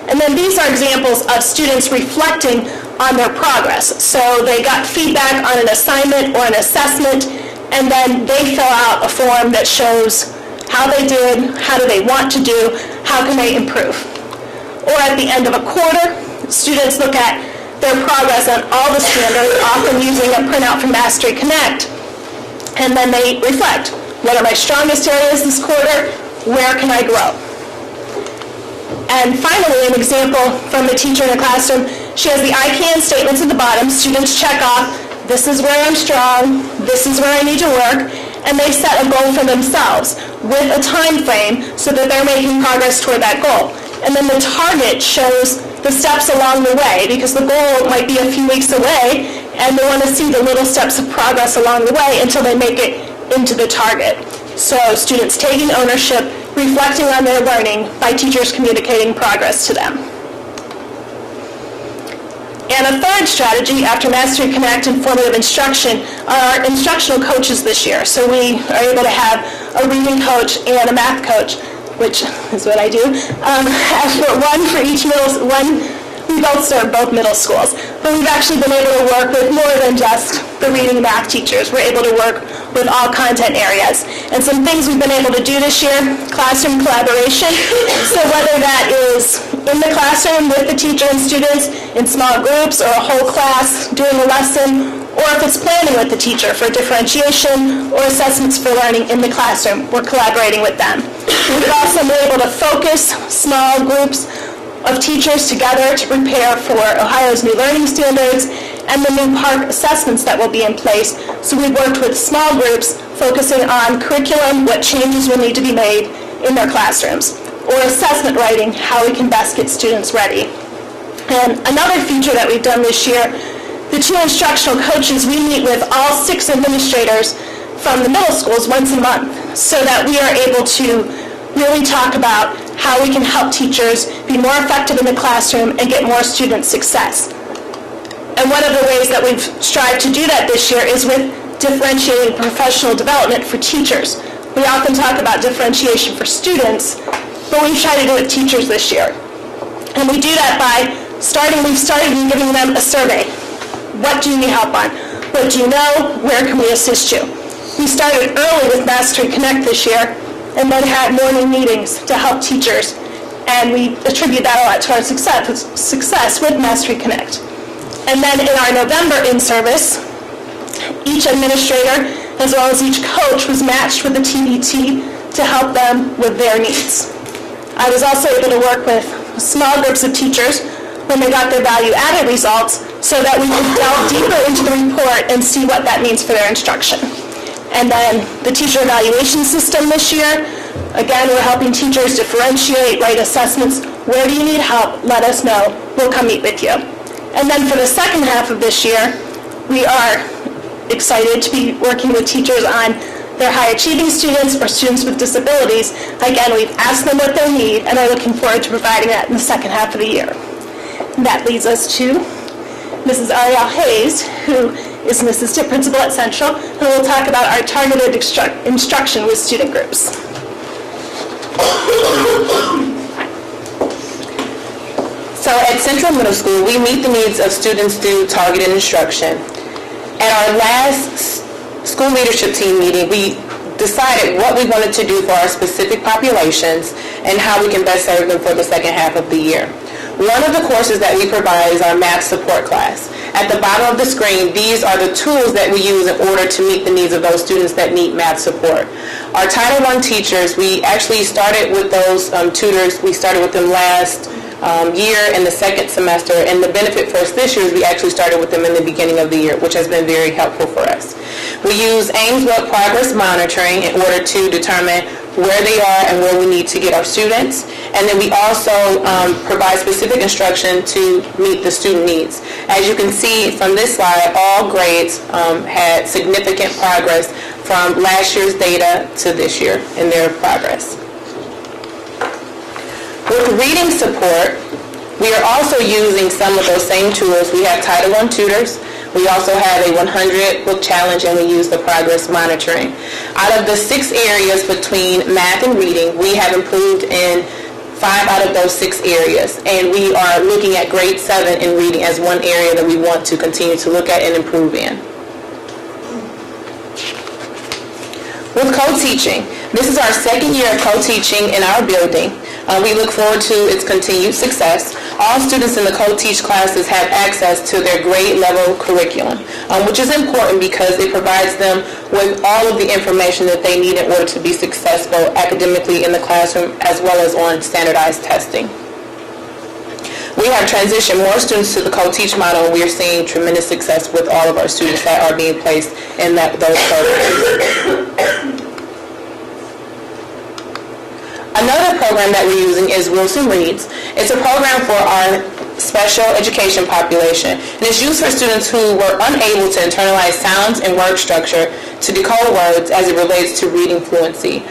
And then these are examples of students reflecting on their progress. So they got feedback on an assignment or an assessment, and then they fill out a form that shows how they did, how do they want to do, how can they improve. Or at the end of a quarter, students look at their progress on all the standards, often using a printout from Mastery Connect, and then they reflect. What are my strongest areas this quarter? Where can I grow? And finally, an example from the teacher in the classroom, she has the I can statements at the bottom. Students check off, this is where I'm strong, this is where I need to work, and they set a goal for themselves with a time frame so that they're making progress toward that goal. And then the target shows the steps along the way, because the goal might be a few weeks away, and they want to see the little steps of progress along the way until they make it into the target. So students taking ownership, reflecting on their learning by teachers communicating progress to them. And a third strategy after Mastery Connect and formative instruction are our instructional coaches this year. So we are able to have a reading coach and a math coach, which is what I do. One for each we both serve both middle schools. But we've actually been able to work with more than just the reading and math teachers. We're able to work with all content areas. And some things we've been able to do this year, classroom collaboration. So whether that is in the classroom with the teacher and students, in small groups, or a whole class doing a lesson, or if it's planning with the teacher for differentiation or assessments for learning in the classroom, we're collaborating with them. We've also been able to focus small groups of teachers together to prepare for Ohio's new learning standards and the new PARCC assessments that will be in place. So we've worked with small groups focusing on curriculum, what changes will need to be made in their classrooms, or assessment writing, how we can best get students ready. And another feature that we've done this year, the two instructional coaches, we meet with all 6 administrators from the middle schools once a month so that we are able to really talk about how we can help teachers be more effective in the classroom and get more student success. And one of the ways that we've strived to do that this year is with differentiating professional development for teachers. We often talk about differentiation for students, but we've tried to do it with teachers this year. And we do that by we've started giving them a survey. What do you need help on? What do you know? Where can we assist you? We started early with Mastery Connect this year, and then had morning meetings to help teachers. And we attribute that a lot to our success with Mastery Connect. And then in our November in-service, each administrator as well as each coach was matched with a TBT to help them with their needs. I was also able to work with small groups of teachers when they got their value-added results so that we could delve deeper into the report and see what that means for their instruction. And then the teacher evaluation system this year, again, we're helping teachers differentiate, write assessments. Where do you need help? Let us know. We'll come meet with you. And then for the second half of this year, we are excited to be working with teachers on their high-achieving students or students with disabilities. Again, we've asked them what they need and are looking forward to providing that in the second half of the year. And that leads us to Mrs. Ariel Hayes, who is an assistant principal at Central, and we'll talk about our targeted instruction with student groups. So at Central Middle School, we meet the needs of students through targeted instruction. At our last school leadership team meeting, we decided what we wanted to do for our specific populations and how we can best serve them for the second half of the year. One of the courses that we provide is our math support class. At the bottom of the screen, these are the tools that we use in order to meet the needs of those students that need math support. Our Title I teachers, we actually started with those tutors. We started with them last year in the second semester, and the benefit for us this year is we actually started with them in the beginning of the year, which has been very helpful for us. We use Ames Web Progress Monitoring in order to determine where they are and where we need to get our students. And then we also provide specific instruction to meet the student needs. As you can see from this slide, all grades had significant progress from last year's data to this year in their progress. With reading support, we are also using some of those same tools. We have Title I tutors. We also have a 100 book challenge, and we use the progress monitoring. Out of the 6 areas between math and reading, we have improved in 5 out of those 6 areas. And we are looking at grade 7 in reading as one area that we want to continue to look at and improve in. With co-teaching, this is our second year of co-teaching in our building. We look forward to its continued success. All students in the co-teach classes have access to their grade level curriculum, which is important because it provides them with all of the information that they need in order to be successful academically in the classroom as well as on standardized testing. We have transitioned more students to the co-teach model, and we are seeing tremendous success with all of our students that are being placed in those programs. Another program that we're using is Wilson Reads. It's a program for our special education population, and it's used for students who were unable to internalize sounds and word structure to decode words as it relates to reading fluency.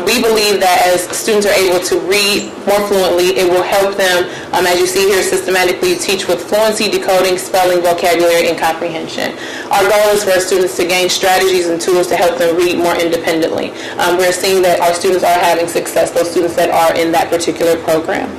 We believe that as students are able to read more fluently, it will help them, as you see here, systematically teach with fluency, decoding, spelling, vocabulary, and comprehension. Our goal is for our students to gain strategies and tools to help them read more independently. We're seeing that our students are having success, those students that are in that particular program.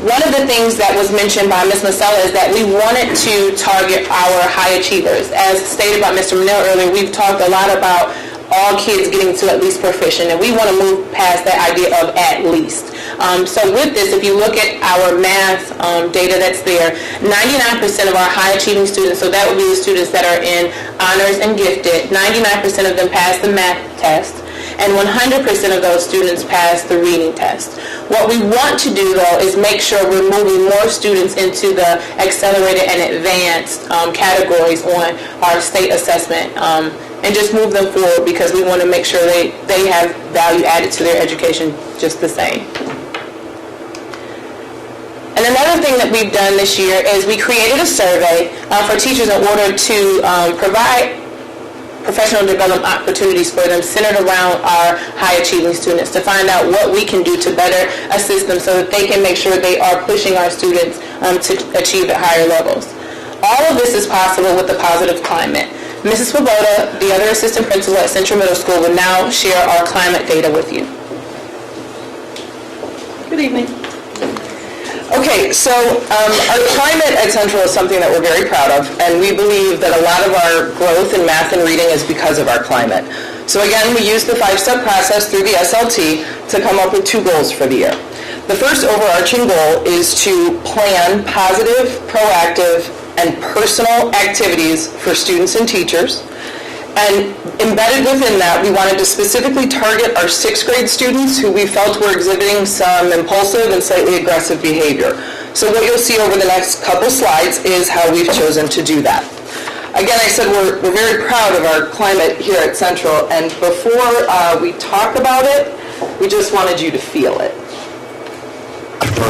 One of the things that was mentioned by Ms. Masella is that we wanted to target our high achievers. As stated by Mr. Manell earlier, we've talked a lot about all kids getting to at least proficient, and we want to move past that idea of at least. So with this, if you look at our math data that's there, 99% of our high achieving students, so that would be the students that are in honors and gifted, 99% of them pass the math test, and 100% of those students pass the reading test. What we want to do, though, is make sure we're moving more students into the accelerated and advanced categories on our state assessment and just move them forward because we want to make sure they have value added to their education just the same. And another thing that we've done this year is we created a survey for teachers in order to provide professional development opportunities for them centered around our high-achieving students to find out what we can do to better assist them so that they can make sure they are pushing our students to achieve at higher levels. All of this is possible with the positive climate. Mrs. Swoboda, the other assistant principal at Central Middle School, will now share our climate data with you. Good evening. Okay, so our climate at Central is something that we're very proud of, and we believe that a lot of our growth in math and reading is because of our climate. So again, we use the 5-step process through the SLT to come up with 2 goals for the year. The first overarching goal is to plan positive, proactive, and personal activities for students and teachers. And embedded within that, we wanted to specifically target our 6th grade students who we felt were exhibiting some impulsive and slightly aggressive behavior. So what you'll see over the next couple slides is how we've chosen to do that. Again, I said we're very proud of our climate here at Central, and before we talk about it, we just wanted you to feel it.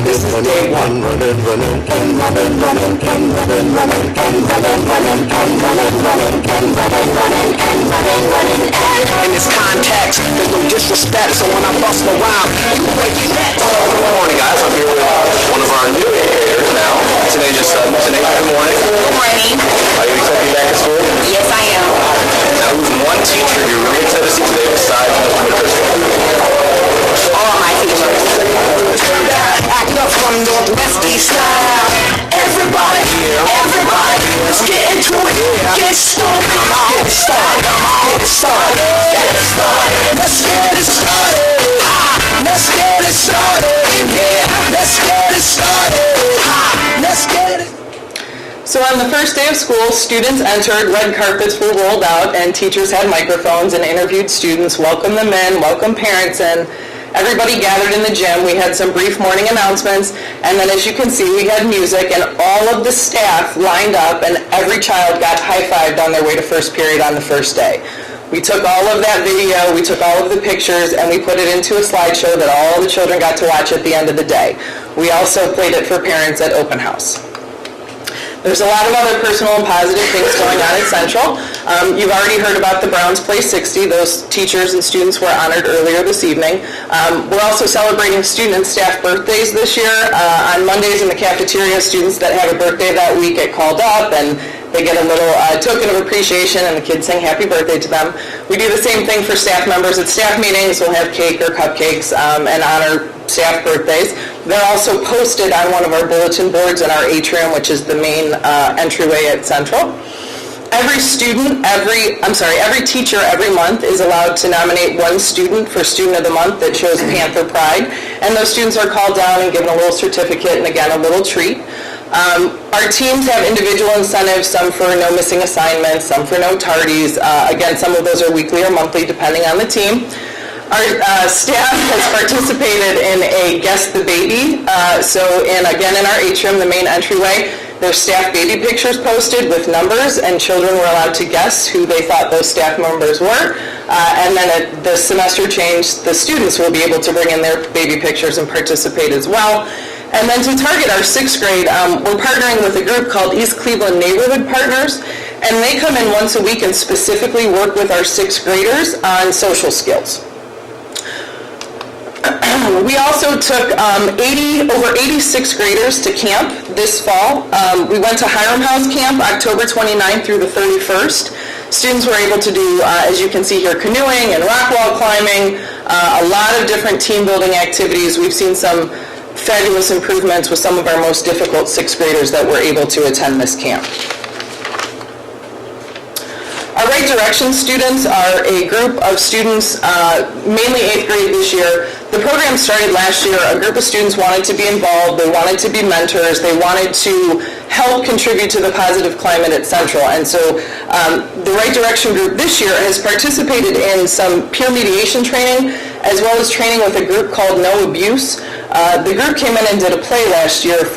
This is day 1. In this context, there's no disrespect, so when I bust around, you break your neck. Good morning, guys. I'm here with one of our new educators now. Today, good morning. Good morning. Are you excited to be back at school? Yes, I am. Now, who's one teacher you're really excited to see today besides the principal? All my teachers. Act up from Northwest East Side. Everybody, let's get into it. Get started, get it started, get it started, get it started. Let's get it started. Let's get it started. Yeah, let's get it started. Let's get it. So on the first day of school, students entered, red carpets were rolled out, and teachers had microphones and interviewed students, welcomed them in, welcomed parents in. Everybody gathered in the gym. We had some brief morning announcements, and then as you can see, we had music, and all of the staff lined up, and every child got high-fived on their way to first period on the first day. We took all of that video, we took all of the pictures, and we put it into a slideshow that all the children got to watch at the end of the day. We also played it for parents at open house. There's a lot of other personal and positive things going on at Central. You've already heard about the Browns Play 60. Those teachers and students were honored earlier this evening. We're also celebrating student and staff birthdays this year. On Mondays in the cafeteria, students that have a birthday that week get called up and they get a little token of appreciation, and the kids sing happy birthday to them. We do the same thing for staff members at staff meetings. We'll have cake or cupcakes and honor staff birthdays. They're also posted on one of our bulletin boards in our atrium, which is the main entryway at Central. Every teacher every month is allowed to nominate one student for Student of the Month that shows Panther Pride, and those students are called down and given a little certificate and again a little treat. Our teams have individual incentives, some for no missing assignments, some for no tardies. Again, some of those are weekly or monthly depending on the team. Our staff has participated in a Guess the Baby. Again in our atrium, the main entryway, there's staff baby pictures posted with numbers, and children were allowed to guess who they thought those staff members were. And then at the semester change, the students will be able to bring in their baby pictures and participate as well. And then to target our 6th grade, we're partnering with a group called East Cleveland Neighborhood Partners, and they come in once a week and specifically work with our 6th graders on social skills. We also took over 80 6th graders to camp this fall. We went to Hiram House Camp October 29th through the 31st. Students were able to do, as you can see here, canoeing and rock wall climbing, a lot of different team building activities. We've seen some fabulous improvements with some of our most difficult 6th graders that were able to attend this camp. Our Right Direction students are a group of students, mainly 8th grade this year. The program started last year. A group of students wanted to be involved. They wanted to be mentors. They wanted to help contribute to the positive climate at Central. And so the Right Direction group this year has participated in some peer mediation training, as well as training with a group called No Abuse. The group came in and did a play last month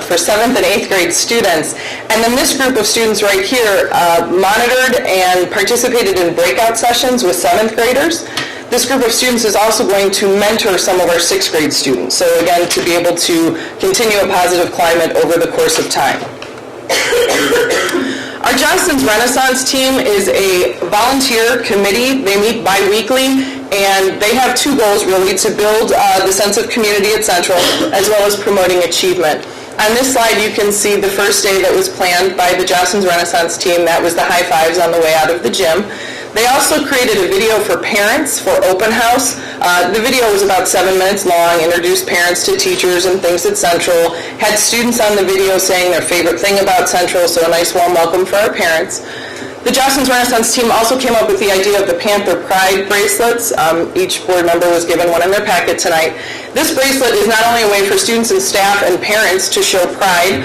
for 7th and 8th grade students. And then this group of students right here monitored and participated in breakout sessions with 7th graders. This group of students is also going to mentor some of our 6th grade students. So again, to be able to continue a positive climate over the course of time. Our Johnston's Renaissance team is a volunteer committee. They meet bi-weekly, And they have two goals, really, to build the sense of community at Central, as well as promoting achievement. On this slide, you can see the first day that was planned by the Jostens Renaissance team. That was the high fives on the way out of the gym. They also created a video for parents for open house. The video was about 7 minutes long, introduced parents to teachers and things at Central, had students on the video saying their favorite thing about Central, so a nice warm welcome for our parents. The Jostens Renaissance team also came up with the idea of the Panther Pride bracelets. Each board member was given one in their packet tonight. This bracelet is not only a way for students and staff and parents to show pride,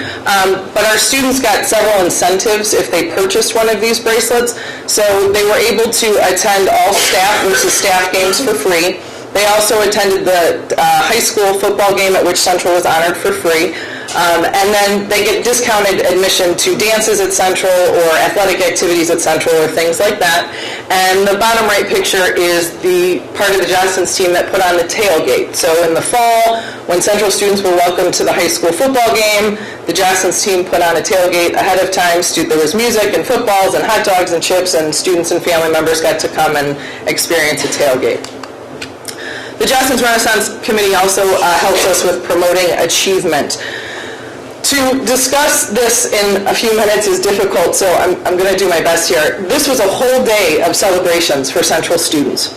but our students got several incentives if they purchased one of these bracelets. So they were able to attend all staff versus staff games for free. They also attended the high school football game at which Central was honored for free. And then they get discounted admission to dances at Central or athletic activities at Central or things like that. And the bottom right picture is the part of the Jostens team that put on the tailgate. So in the fall, when Central students were welcomed to the high school football game, the Jostens team put on a tailgate ahead of time. There was music and footballs and hot dogs and chips, and students and family members got to come and experience a tailgate. The Jostens Renaissance Committee also helps us with promoting achievement. To discuss this in a few minutes is difficult, so I'm going to do my best here. This was a whole day of celebrations for Central students.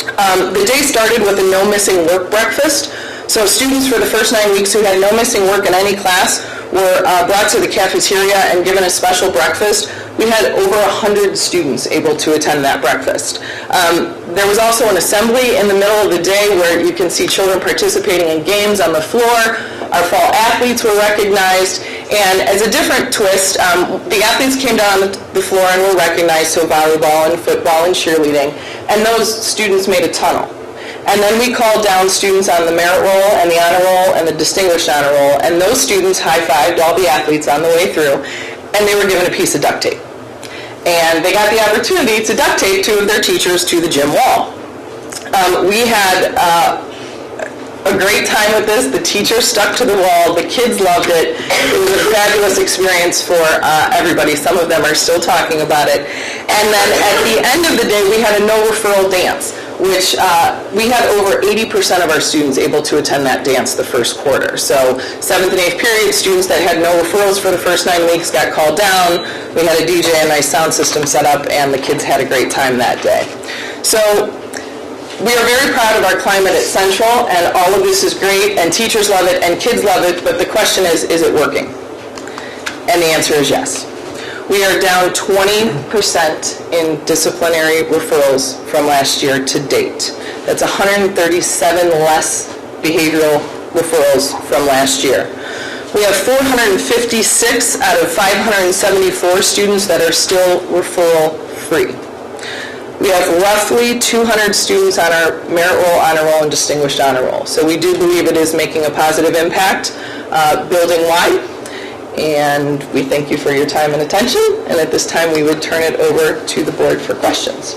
The day started with a no missing work breakfast. So students for the first 9 weeks who had no missing work in any class were brought to the cafeteria and given a special breakfast. We had over 100 students able to attend that breakfast. There was also an assembly in the middle of the day where you can see children participating in games on the floor. Our fall athletes were recognized, and as a different twist, the athletes came down on the floor and were recognized, so volleyball and football and cheerleading, and those students made a tunnel. And then we called down students on the merit roll and the honor roll and the distinguished honor roll, and those students high-fived all the athletes on the way through, and they were given a piece of duct tape. And they got the opportunity to duct tape two of their teachers to the gym wall. We had a great time with this. The teachers stuck to the wall. The kids loved it. It was a fabulous experience for everybody. Some of them are still talking about it. And then at the end of the day, we had a no referral dance, which we had over 80% of our students able to attend that dance the first quarter. So 7th and 8th period, students that had no referrals for the first 9 weeks got called down. We had a DJ and nice sound system set up, and the kids had a great time that day. So we are very proud of our climate at Central, and all of this is great, and teachers love it, and kids love it, but the question is it working? And the answer is yes. We are down 20% in disciplinary referrals from last year to date. That's 137 less behavioral referrals from last year. We have 456 out of 574 students that are still referral free. We have roughly 200 students on our merit roll, honor roll, and distinguished honor roll. So we do believe it is making a positive impact building-wide. And we thank you for your time and attention. And at this time, we would turn it over to the board for questions.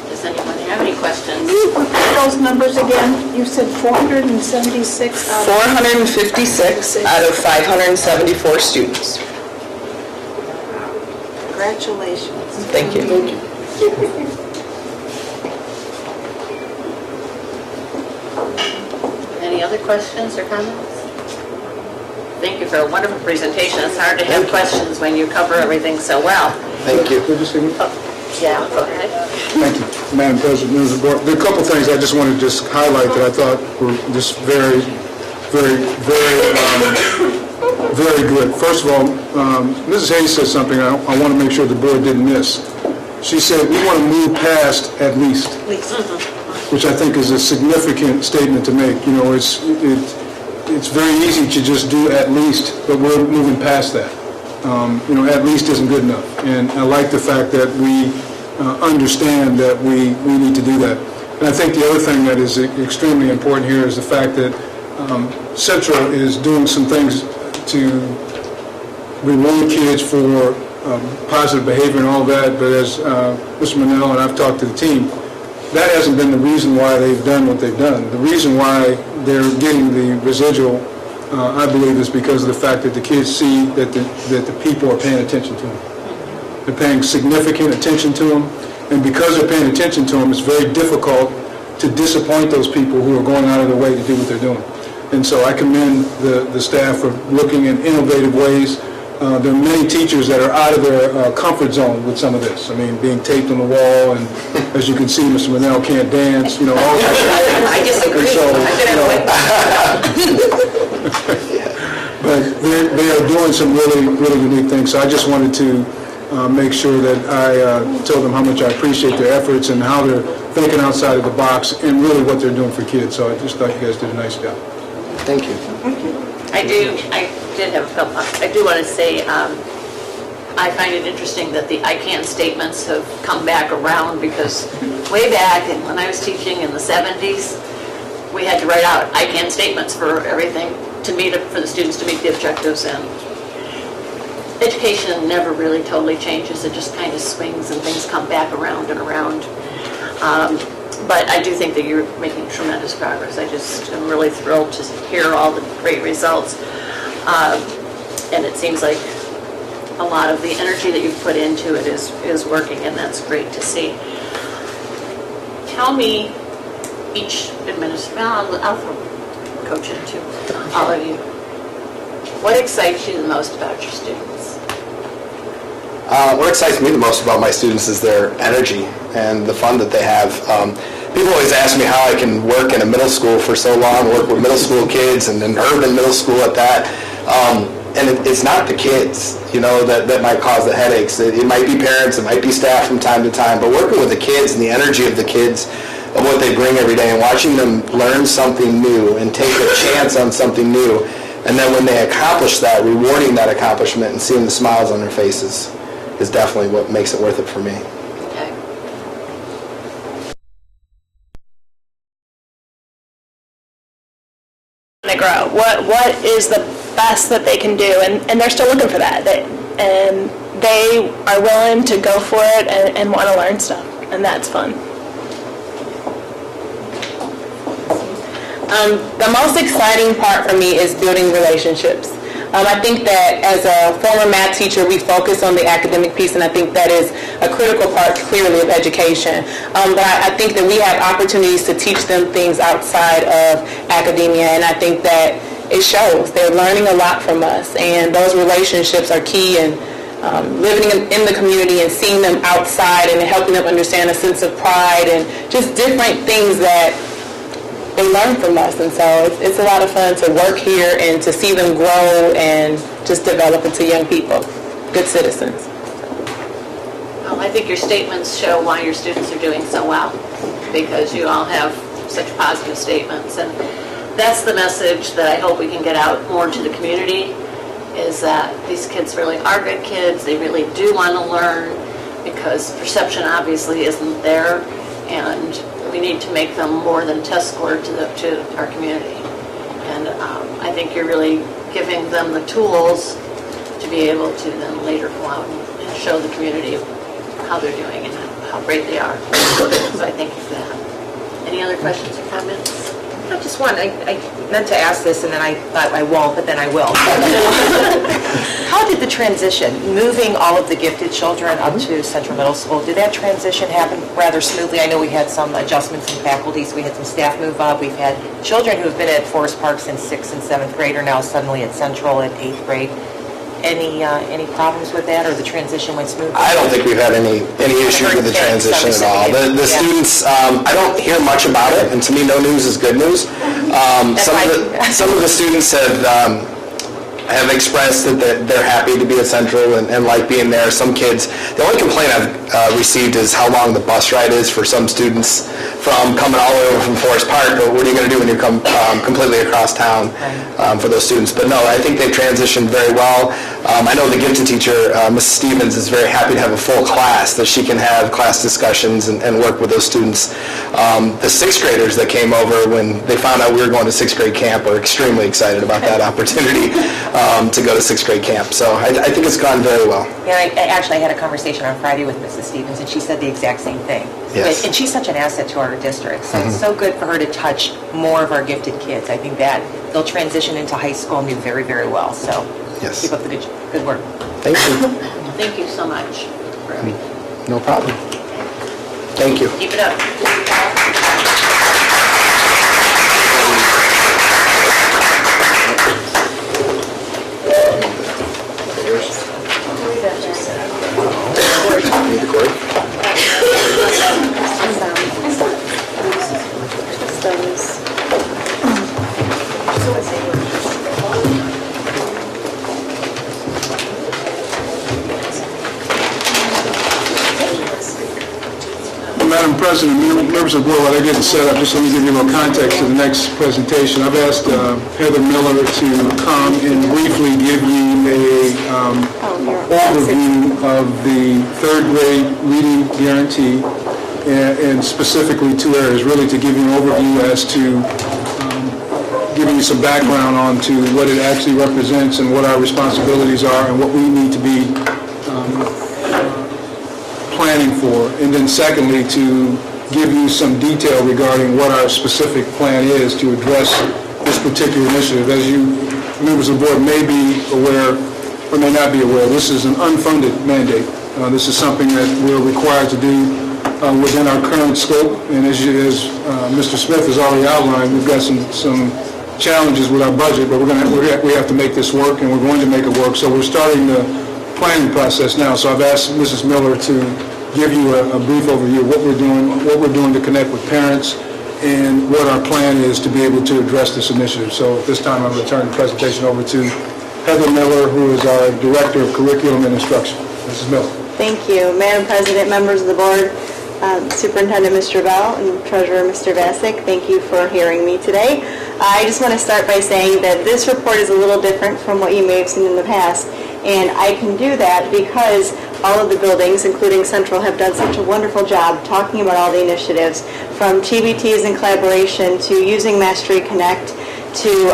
Does anyone have any questions? Those numbers again, you said 476 out of... 456 out of 574 students. Congratulations. Thank you. Any other questions or comments? Thank you for a wonderful presentation. It's hard to have questions when you cover everything so well. Thank you. Yeah, go ahead. Thank you, Madam President, members of the board. There are a couple things I just wanted to just highlight that I thought were just very, very, very good. First of all, Mrs. Hayes said something I want to make sure the board didn't miss. She said we want to move past at least, which I think is a significant statement to make. You know, it's very easy to just do at least, but we're moving past that. You know, at least isn't good enough. And I like the fact that we understand that we need to do that. And I think the other thing that is extremely important here is the fact that Central is doing some things to reward kids for positive behavior and all that, but as Mr. Manell and I've talked to the team, that hasn't been the reason why they've done what they've done. The reason why they're getting the residual, I believe, is because of the fact that the kids see that the people are paying attention to them. They're paying significant attention to them, And because they're paying attention to them, it's very difficult to disappoint those people who are going out of their way to do what they're doing. And so I commend the staff for looking in innovative ways. There are many teachers that are out of their comfort zone with some of this. I mean, being taped on the wall, and as you can see, Mr. Monell can't dance, you know, all that. I disagree. And so, but they are doing some really, really unique things. So I just wanted to make sure that I told them how much I appreciate their efforts and how they're thinking outside of the box and really what they're doing for kids. So I just thought you guys did a nice job. Thank you. I did have a couple. I do want to say, I find it interesting that the I can statements have come back around, because way back and when I was teaching in the 70s, we had to write out I can statements for everything to meet for the students to meet the objectives, and education never really totally changes. It just kind of swings and things come back around and around. But I do think that you're making tremendous progress. I just am really thrilled to hear all the great results. And it seems like a lot of the energy that you've put into it is working, and that's great to see. Tell me, each administrator, I'll throw Coach into all of you. What excites you the most about your students? What excites me the most about my students is their energy and the fun that they have. People always ask me how I can work in a middle school for so long, work with middle school kids and an urban middle school at that. And it's not the kids, you know, that might cause the headaches. It might be parents, it might be staff from time to time, but working with the kids and the energy of the kids, of what they bring every day, and watching them learn something new and take a chance on something new, and then when they accomplish that, rewarding that accomplishment and seeing the smiles on their faces is definitely what makes it worth it for me. Okay. They grow. What is the best that they can do? And they're still looking for that. And they are willing to go for it and want to learn stuff. And that's fun. The most exciting part for me is building relationships. I think that as a former math teacher, we focus on the academic piece, and I think that is a critical part, clearly, of education. But I think that we have opportunities to teach them things outside of academia, and I think that it shows. They're learning a lot from us, and those relationships are key, and living in the community and seeing them outside and helping them understand a sense of pride and just different things that they learn from us. And so it's a lot of fun to work here and to see them grow and just develop into young people, good citizens. Well, I think your statements show why your students are doing so well, because you all have such positive statements. And that's the message that I hope we can get out more to the community, is that these kids really are good kids. They really do want to learn, because perception obviously isn't there, and we need to make them more than test scored to our community. And I think you're really giving them the tools to be able to then later go out and show the community how they're doing and how great they are. So I thank you for that. Any other questions or comments? I just want, I meant to ask this and then I thought I won't, but then I will. How did the transition, moving all of the gifted children up to Central Middle School, did that transition happen rather smoothly? I know we had some adjustments in faculties, we had some staff move up, we've had children who have been at Forest Park since 6th and 7th grade are now suddenly at Central at 8th grade. Any problems with that, or the transition went smoothly? I don't think we've had any issues with the transition at all. The students, I don't hear much about it, and to me, no news is good news. Some of the students have expressed that they're happy to be at Central and like being there. Some kids, the only complaint I've received is how long the bus ride is for some students from coming all the way over from Forest Park. But what are you going to do when you come completely across town for those students? But no, I think they've transitioned very well. I know the gifted teacher, Mrs. Stevens, is very happy to have a full class, that she can have class discussions and work with those students. The 6th graders that came over when they found out we were going to 6th grade camp are extremely excited about that opportunity to go to 6th grade camp. So I think it's gone very well. Yeah, I had a conversation on Friday with Mrs. Stevens, and she said the exact same thing. Yes. And she's such an asset to our district, so it's so good for her to touch more of our gifted kids. I think that they'll transition into high school and do very, very well. So yes. Keep up the good work. Thank you. Thank you so much for everything. No problem. Thank you. Keep it up. Need the cord? Madam President, members of the board, while they're getting set up, just let me give you a little context to the next presentation. I've asked Heather Miller to come and briefly give you a overview of the third grade reading guarantee, and specifically two areas, really to give you an overview as to giving you some background on to what it actually represents and what our responsibilities are and what we need to be planning for, and then secondly, to give you some detail regarding what our specific plan is to address this particular initiative. As you members of the board may be aware or may not be aware, this is an unfunded mandate. This is something that we're required to do within our current scope, and as Mr. Smith has already outlined, we've got some challenges with our budget, but we have to make this work, and we're going to make it work. So we're starting the planning process now. So I've asked Mrs. Miller to give you a brief overview of what we're doing to connect with parents, and what our plan is to be able to address this initiative. So at this time, I'm going to turn the presentation over to Heather Miller, who is our Director of Curriculum and Instruction. Mrs. Miller. Thank you. Madam President, members of the board, Superintendent Mr. Bell, and Treasurer Mr. Vasic, thank you for hearing me today. I just want to start by saying that this report is a little different from what you may have seen in the past, and I can do that because all of the buildings, including Central, have done such a wonderful job talking about all the initiatives, from TBTs and collaboration to using Mastery Connect to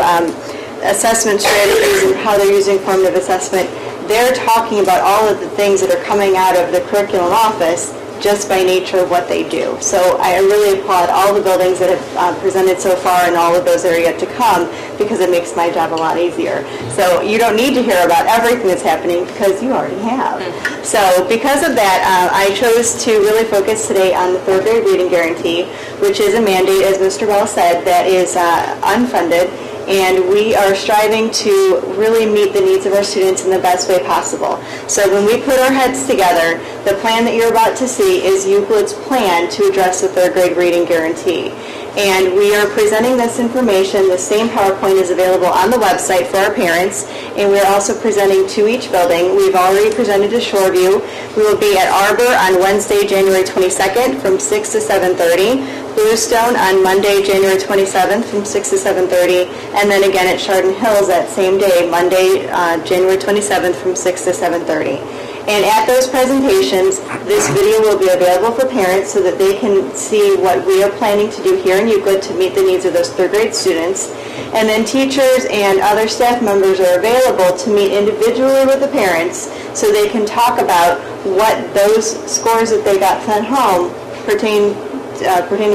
assessment strategies and how they're using formative assessment. They're talking about all of the things that are coming out of the curriculum office just by nature of what they do. So I really applaud all the buildings that have presented so far, and all of those that are yet to come, because it makes my job a lot easier. So you don't need to hear about everything that's happening because you already have. So because of that, I chose to really focus today on the third grade reading guarantee, which is a mandate, as Mr. Bell said, that is unfunded, and we are striving to really meet the needs of our students in the best way possible. So when we put our heads together, the plan that you're about to see is Euclid's plan to address the third grade reading guarantee. And we are presenting this information. The same PowerPoint is available on the website for our parents, and we're also presenting to each building. We've already presented to Shoreview. We will be at Arbor on Wednesday, January 22nd from 6 to 7:30. Bluestone on Monday, January 27th from 6 to 7:30, and then again at Chardon Hills that same day, Monday, January 27th from 6 to 7:30. And at those presentations, this video will be available for parents so that they can see what we are planning to do here in Euclid to meet the needs of those third grade students. And then teachers and other staff members are available to meet individually with the parents so they can talk about what those scores that they got sent home pertaining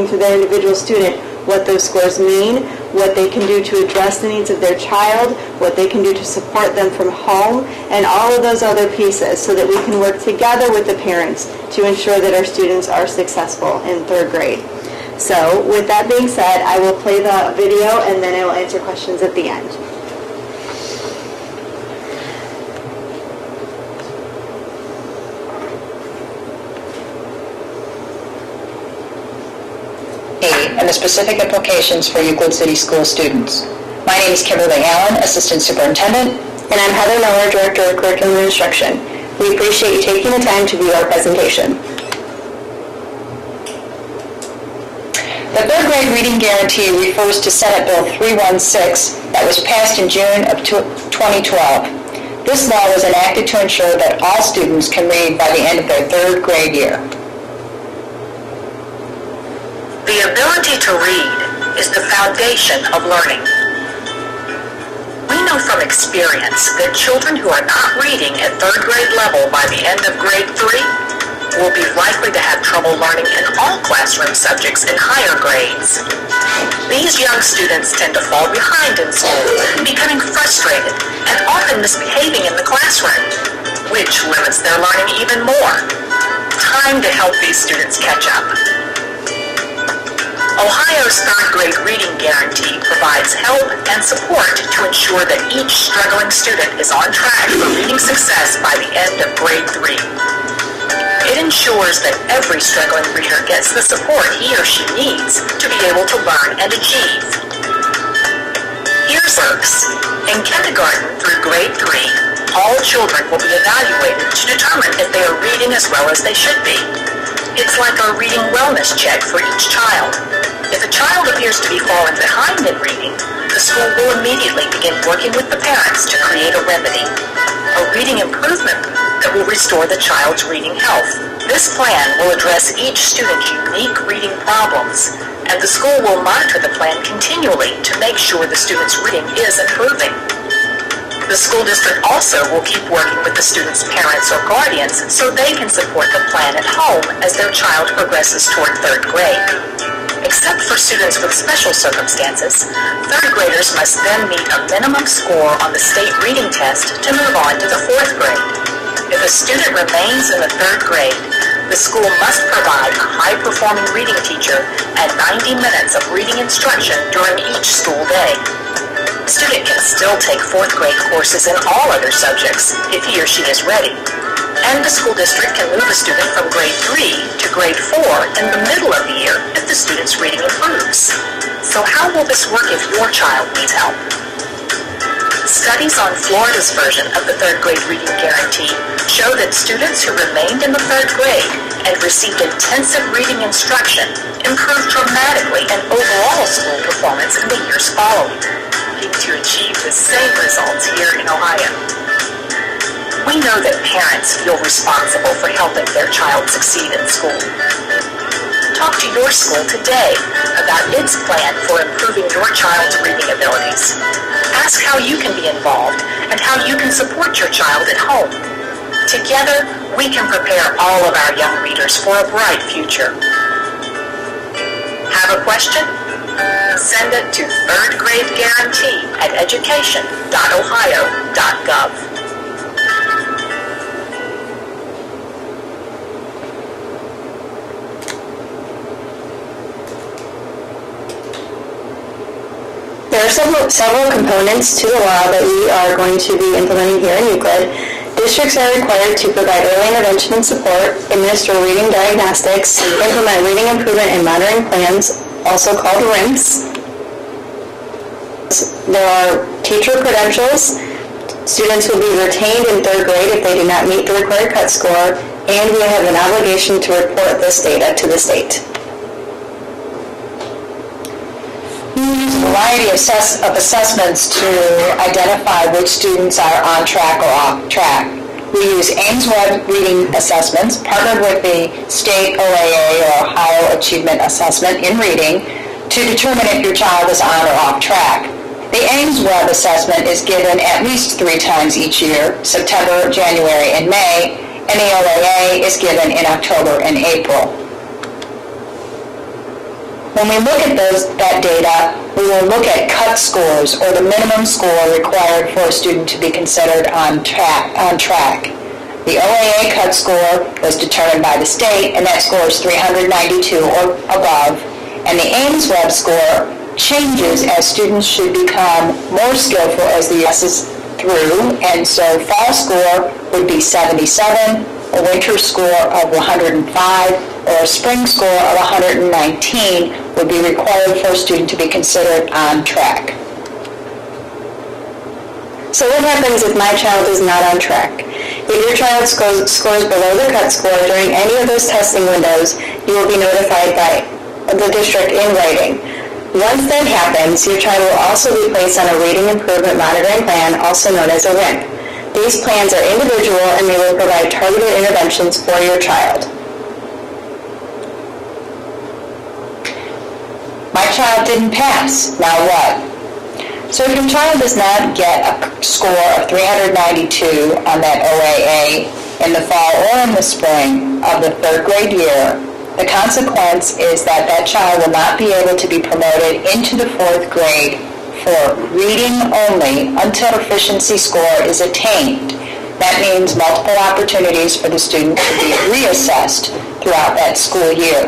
to their individual student, what those scores mean, what they can do to address the needs of their child, what they can do to support them from home, and all of those other pieces so that we can work together with the parents to ensure that our students are successful in third grade. So with that being said, I will play the video and then I will answer questions at the end. And the specific implications for Euclid City School students. My name is Kimberly Allen, Assistant Superintendent. And I'm Heather Miller, Director of Curriculum and Instruction. We appreciate you taking the time to view our presentation. The third grade reading guarantee refers to Senate Bill 316 that was passed in June of 2012. This law was enacted to ensure that all students can read by the end of their third grade year. The ability to read is the foundation of learning. We know from experience that children who are not reading at third grade level by the end of grade 3 will be likely to have trouble learning in all classroom subjects in higher grades. These young students tend to fall behind in school, becoming frustrated and often misbehaving in the classroom, which limits their learning even more. time to help these students catch up. Ohio's third grade reading guarantee provides help and support to ensure that each struggling student is on track for reading success by the end of grade 3. It ensures that every struggling reader gets the support he or she needs to be able to learn and achieve. Here's works. In kindergarten through grade 3, all children will be evaluated to determine if they are reading as well as they should be. It's like a reading wellness check for each child. If a child appears to be falling behind in reading, the school will immediately begin working with the parents to create a remedy, a reading improvement that will restore the child's reading health. This plan will address each student's unique reading problems, and the school will monitor the plan continually to make sure the student's reading is improving. The school district also will keep working with the student's parents or guardians so they can support the plan at home as their child progresses toward third grade. Except for students with special circumstances, third graders must then meet a minimum score on the state reading test to move on to the fourth grade. If a student remains in the third grade, the school must provide a high-performing reading teacher and 90 minutes of reading instruction during each school day. The student can still take fourth grade courses in all other subjects if he or she is ready. And the school district can move a student from grade 3 to grade 4 in the middle of the year if the student's reading improves. So how will this work if your child needs help? Studies on Florida's version of the third grade reading guarantee show that students who remained in the third grade and received intensive reading instruction improved dramatically in overall school performance in the years following, leading to achieve the same results here in Ohio. We know that parents feel responsible for helping their child succeed in school. Talk to your school today about its plan for improving your child's reading abilities. Ask how you can be involved and how you can support your child at home. Together, we can prepare all of our young readers for a bright future. Have a question? Send it to thirdgradeguarantee@education.ohio.gov. There are several components to the law that we are going to be implementing here in Euclid. Districts are required to provide early intervention and support, administer reading diagnostics, implement reading improvement and monitoring plans, also called RIMS. There are teacher credentials. Students will be retained in third grade if they do not meet the required cut score, and we have an obligation to report this data to the state. We use a variety of assessments to identify which students are on track or off track. We use Ames Web reading assessments, partnered with the state OAA or Ohio Achievement Assessment in reading, to determine if your child is on or off track. The Ames Web assessment is given at least 3 times each year, September, January, and May, and the OAA is given in October and April. When we look at that data, we will look at cut scores, or the minimum score required for a student to be considered on track. The OAA cut score was determined by the state, and that score is 392 or above, and the Ames Web score changes as students should become more skillful as the year passes through, and so fall score would be 77, a winter score of 105, or a spring score of 119 would be required for a student to be considered on track. So what happens if my child is not on track? If your child scores below the cut score during any of those testing windows, you will be notified by the district in writing. Once that happens, your child will also be placed on a reading improvement monitoring plan, also known as a RIMP. These plans are individual and they will provide targeted interventions for your child. My child didn't pass, now what? So if your child does not get a score of 392 on that OAA in the fall or in the spring of the third grade year, the consequence is that that child will not be able to be promoted into the fourth grade for reading only until proficiency score is attained. That means multiple opportunities for the student to be reassessed throughout that school year.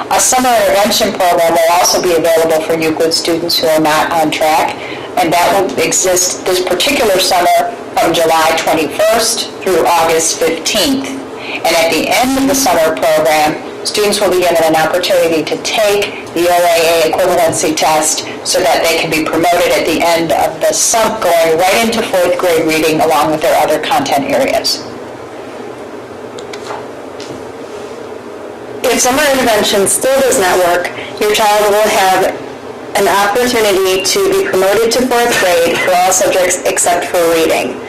A summer intervention program will also be available for Euclid students who are not on track, and that will exist this particular summer from July 21st through August 15th. And at the end of the summer program, students will be given an opportunity to take the OAA equivalency test so that they can be promoted at the end of the summer, going right into 4th grade reading along with their other content areas. If summer intervention still does not work, your child will have an opportunity to be promoted to 4th grade for all subjects except for reading.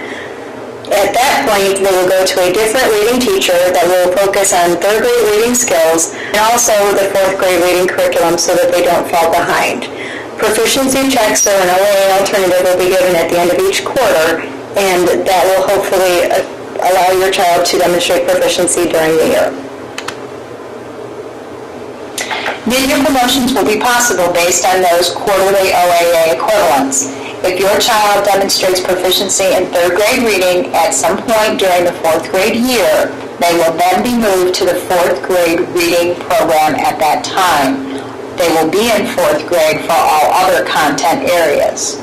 At that point, they will go to a different reading teacher that will focus on 3rd grade reading skills and also the 4th grade reading curriculum so that they don't fall behind. Proficiency checks or an OAA alternative will be given at the end of each quarter, and that will hopefully allow your child to demonstrate proficiency during the year. Mid-year promotions will be possible based on those quarterly OAA equivalents. If your child demonstrates proficiency in 3rd grade reading at some point during the 4th grade year, they will then be moved to the 4th grade reading program at that time. They will be in 4th grade for all other content areas.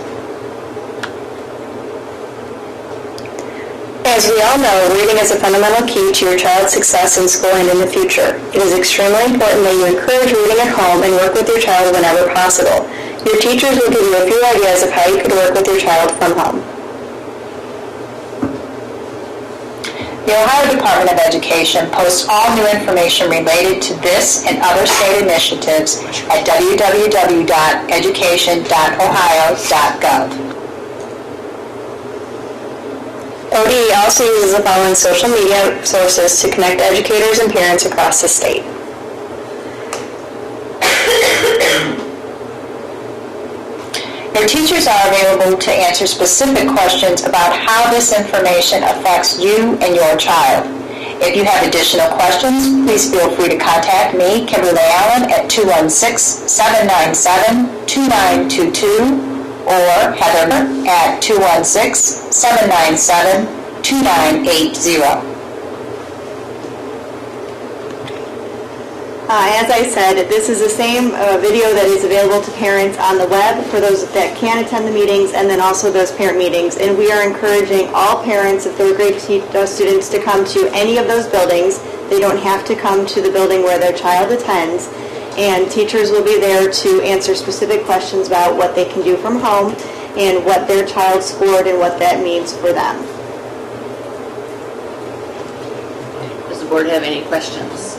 As we all know, reading is a fundamental key to your child's success in school and in the future. It is extremely important that you encourage reading at home and work with your child whenever possible. Your teachers will give you a few ideas of how you could work with your child from home. The Ohio Department of Education posts all new information related to this and other state initiatives at www.education.ohio.gov. ODE also uses the following social media sources to connect educators and parents across the state. Your teachers are available to answer specific questions about how this information affects you and your child. If you have additional questions, please feel free to contact me, Kimberly Allen, at 216-797-2922 or Heather at 216-797-2980. As I said, this is the same video that is available to parents on the web for those that can attend the meetings and then also those parent meetings. And we are encouraging all parents of 3rd grade students to come to any of those buildings. They don't have to come to the building where their child attends. And teachers will be there to answer specific questions about what they can do from home and what their child scored and what that means for them. Does the board have any questions?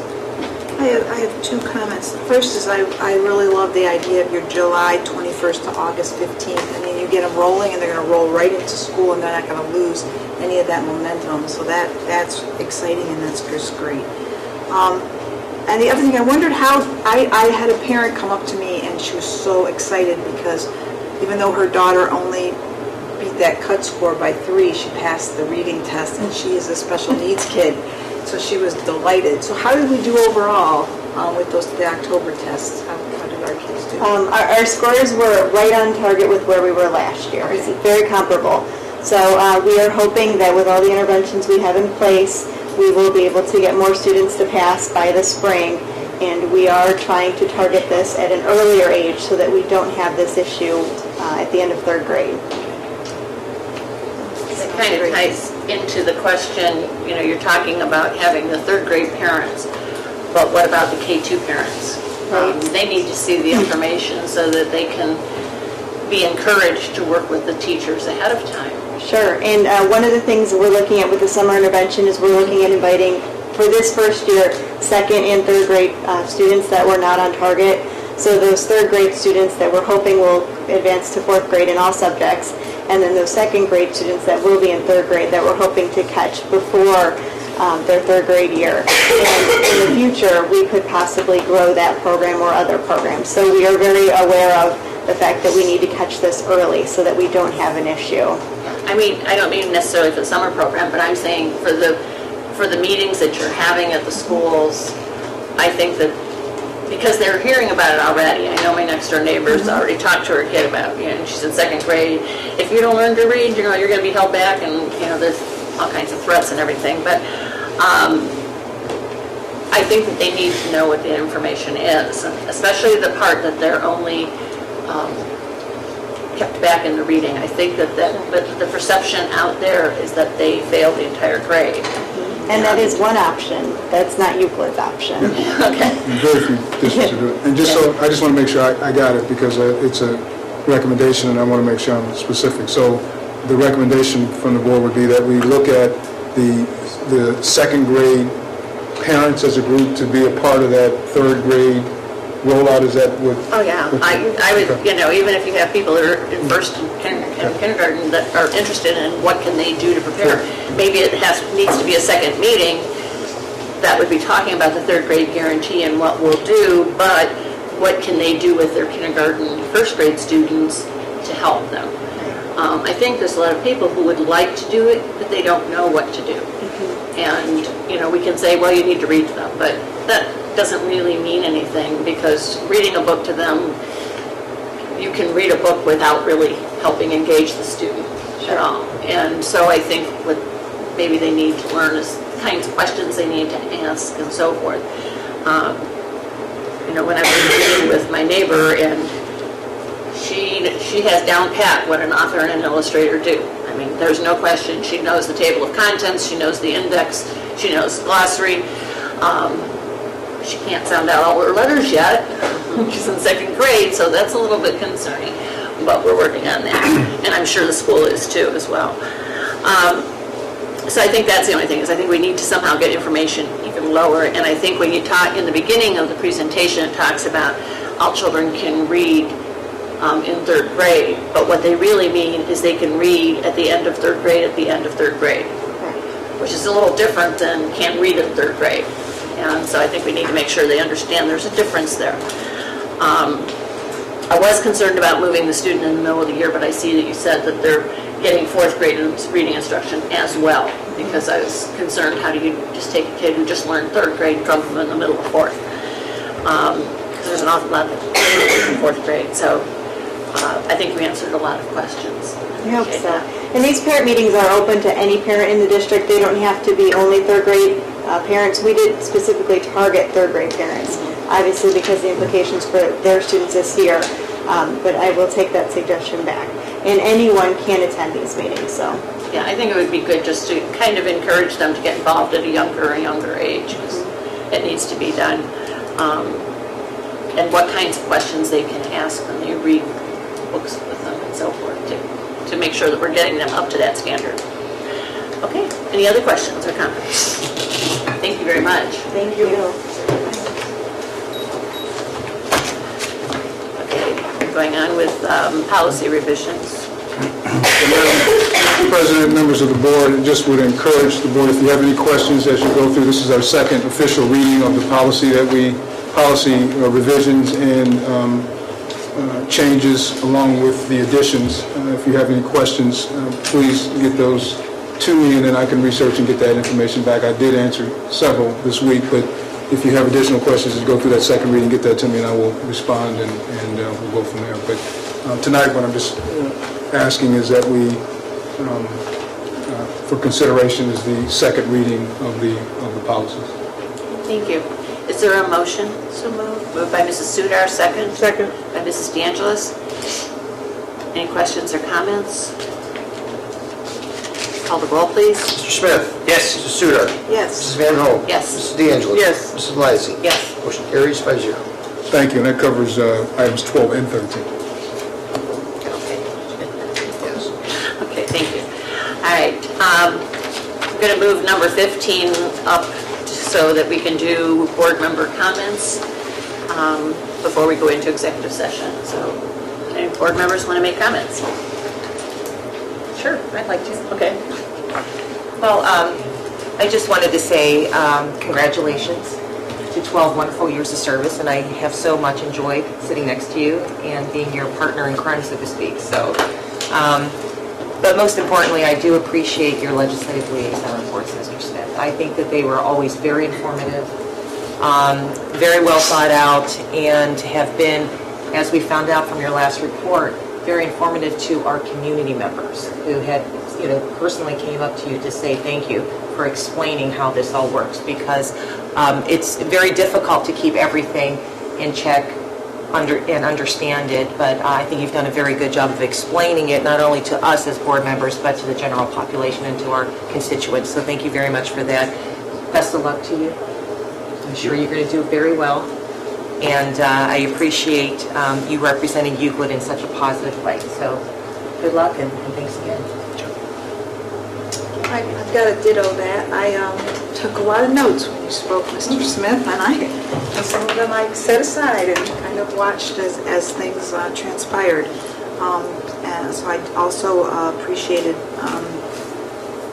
I have 2 comments. The first is I really love the idea of your July 21st to August 15th. I mean, you get them rolling and they're going to roll right into school and they're not going to lose any of that momentum. So that's exciting and that's just great. And the other thing, I wondered how, I had a parent come up to me and she was so excited because even though her daughter only beat that cut score by 3, she passed the reading test and she is a special needs kid. So she was delighted. So how did we do overall with the October tests? How did our kids do? Our scores were right on target with where we were last year. It's very comparable. So we are hoping that with all the interventions we have in place, we will be able to get more students to pass by the spring. And we are trying to target this at an earlier age so that we don't have this issue at the end of 3rd grade. It kind of ties into the question, you're talking about having the 3rd grade parents, but what about the K2 parents? They need to see the information so that they can be encouraged to work with the teachers ahead of time. Sure, and one of the things we're looking at with the summer intervention is we're looking at inviting, for this first year, 2nd and 3rd grade students that were not on target. So those 3rd grade students that we're hoping will advance to 4th grade in all subjects, and then those 2nd grade students that will be in 3rd grade that we're hoping to catch before their 3rd grade year. And in the future, we could possibly grow that program or other programs. So we are very aware of the fact that we need to catch this early so that we don't have an issue. I mean, I don't mean necessarily for the summer program, but I'm saying for the meetings that you're having at the schools, I think that because they're hearing about it already. I know my next door neighbor's already talked to her kid about, she's in 2nd grade. If you don't learn to read, you're going to be held back, and all kinds of threats and everything, but I think that they need to know what the information is, especially the part that they're only kept back in the reading. I think that the perception out there is that they failed the entire grade. And that is one option. That's not Euclid's option. Okay. Very few districts do it. And just so, I just want to make sure I got it, because it's a recommendation and I want to make sure I'm specific. So the recommendation from the board would be that we look at the second grade parents as a group to be a part of that third grade rollout. Is that what? Oh, yeah. I would, even if you have people that are in first and kindergarten that are interested in what can they do to prepare, maybe it needs to be a second meeting that would be talking about the third grade guarantee and what we'll do, but what can they do with their kindergarten, first grade students to help them. I think there's a lot of people who would like to do it, but they don't know what to do. And, we can say, well, you need to read to them, but that doesn't really mean anything, because reading a book to them, you can read a book without really helping engage the student at all. And so I think what maybe they need to learn is the kinds of questions they need to ask and so forth. When I've been meeting with my neighbor, and she has down pat what an author and an illustrator do. I mean, there's no question. She knows the table of contents, she knows the index, she knows the glossary. She can't sound out all her letters yet. She's in second grade, so that's a little bit concerning. But we're working on that, and I'm sure the school is too as well. So I think that's the only thing, is I think we need to somehow get information even lower. And I think when you talk in the beginning of the presentation, it talks about all children can read in third grade, but what they really mean is they can read at the end of third grade, which is a little different than can read in third grade. And so I think we need to make sure they understand there's a difference there. I was concerned about moving the student in the middle of the year, but I see that you said that they're getting fourth grade reading instruction as well, because I was concerned, how do you just take a kid who just learned third grade and dump them in the middle of fourth? Because there's an awful lot in fourth grade. So I think we answered a lot of questions. I hope so. And these parent meetings are open to any parent in the district. They don't have to be only third grade parents. We did specifically target third grade parents, obviously because the implications for their students this year. But I will take that suggestion back. And anyone can attend these meetings. So yeah, I think it would be good just to kind of encourage them to get involved at a younger age, because it needs to be done. And what kinds of questions they can ask when they read books with them and so forth, to make sure that we're getting them up to that standard. Okay, any other questions or comments? Thank you very much. Thank you. Okay, going on with policy revisions. Mr. President, members of the board, I just would encourage the board, if you have any questions as you go through, this is our second official reading of the policy revisions and changes along with the additions. If you have any questions, please get those to me, and then I can research and get that information back. I did answer several this week, but if you have additional questions, just go through that second reading, get that to me, and I will respond, and we'll go from there. But tonight, what I'm just asking is that we, for consideration, is the second reading of the policies. Thank you. Is there a motion? So moved. Moved by Mrs. Sudar, second. Second. By Mrs. DeAngelis. Any questions or comments? Call the roll, please. Mr. Smith? Yes. Mrs. Sudar? Yes. Mrs. Van Hoen? Yes. Mrs. DeAngelis? Yes. Mrs. Lysy? Yes. Motion carries 5-0. Thank you, and that covers items 12 and 13. Okay, thank you. All right. I'm going to move number 15 up so that we can do board member comments before we go into executive session. So, any board members want to make comments? Sure, I'd like to. Okay. Well, I just wanted to say congratulations to 12 wonderful years of service, and I have so much enjoyed sitting next to you and being your partner in crime, so to speak. So, but most importantly, I do appreciate your legislative liaison reports, Mr. Smith. I think that they were always very informative, very well thought out, and have been, as we found out from your last report, very informative to our community members who had, personally came up to you to say thank you for explaining how this all works, because it's very difficult to keep everything in check and understand it, but I think you've done a very good job of explaining it, not only to us as board members, but to the general population and to our constituents. So thank you very much for that. Best of luck to you. I'm sure you're going to do very well. And I appreciate you representing Euclid in such a positive way. So good luck and thanks again. I've got to ditto that. I took a lot of notes when you spoke, Mr. Smith, and some of them I set aside and kind of watched as things transpired. And so I also appreciated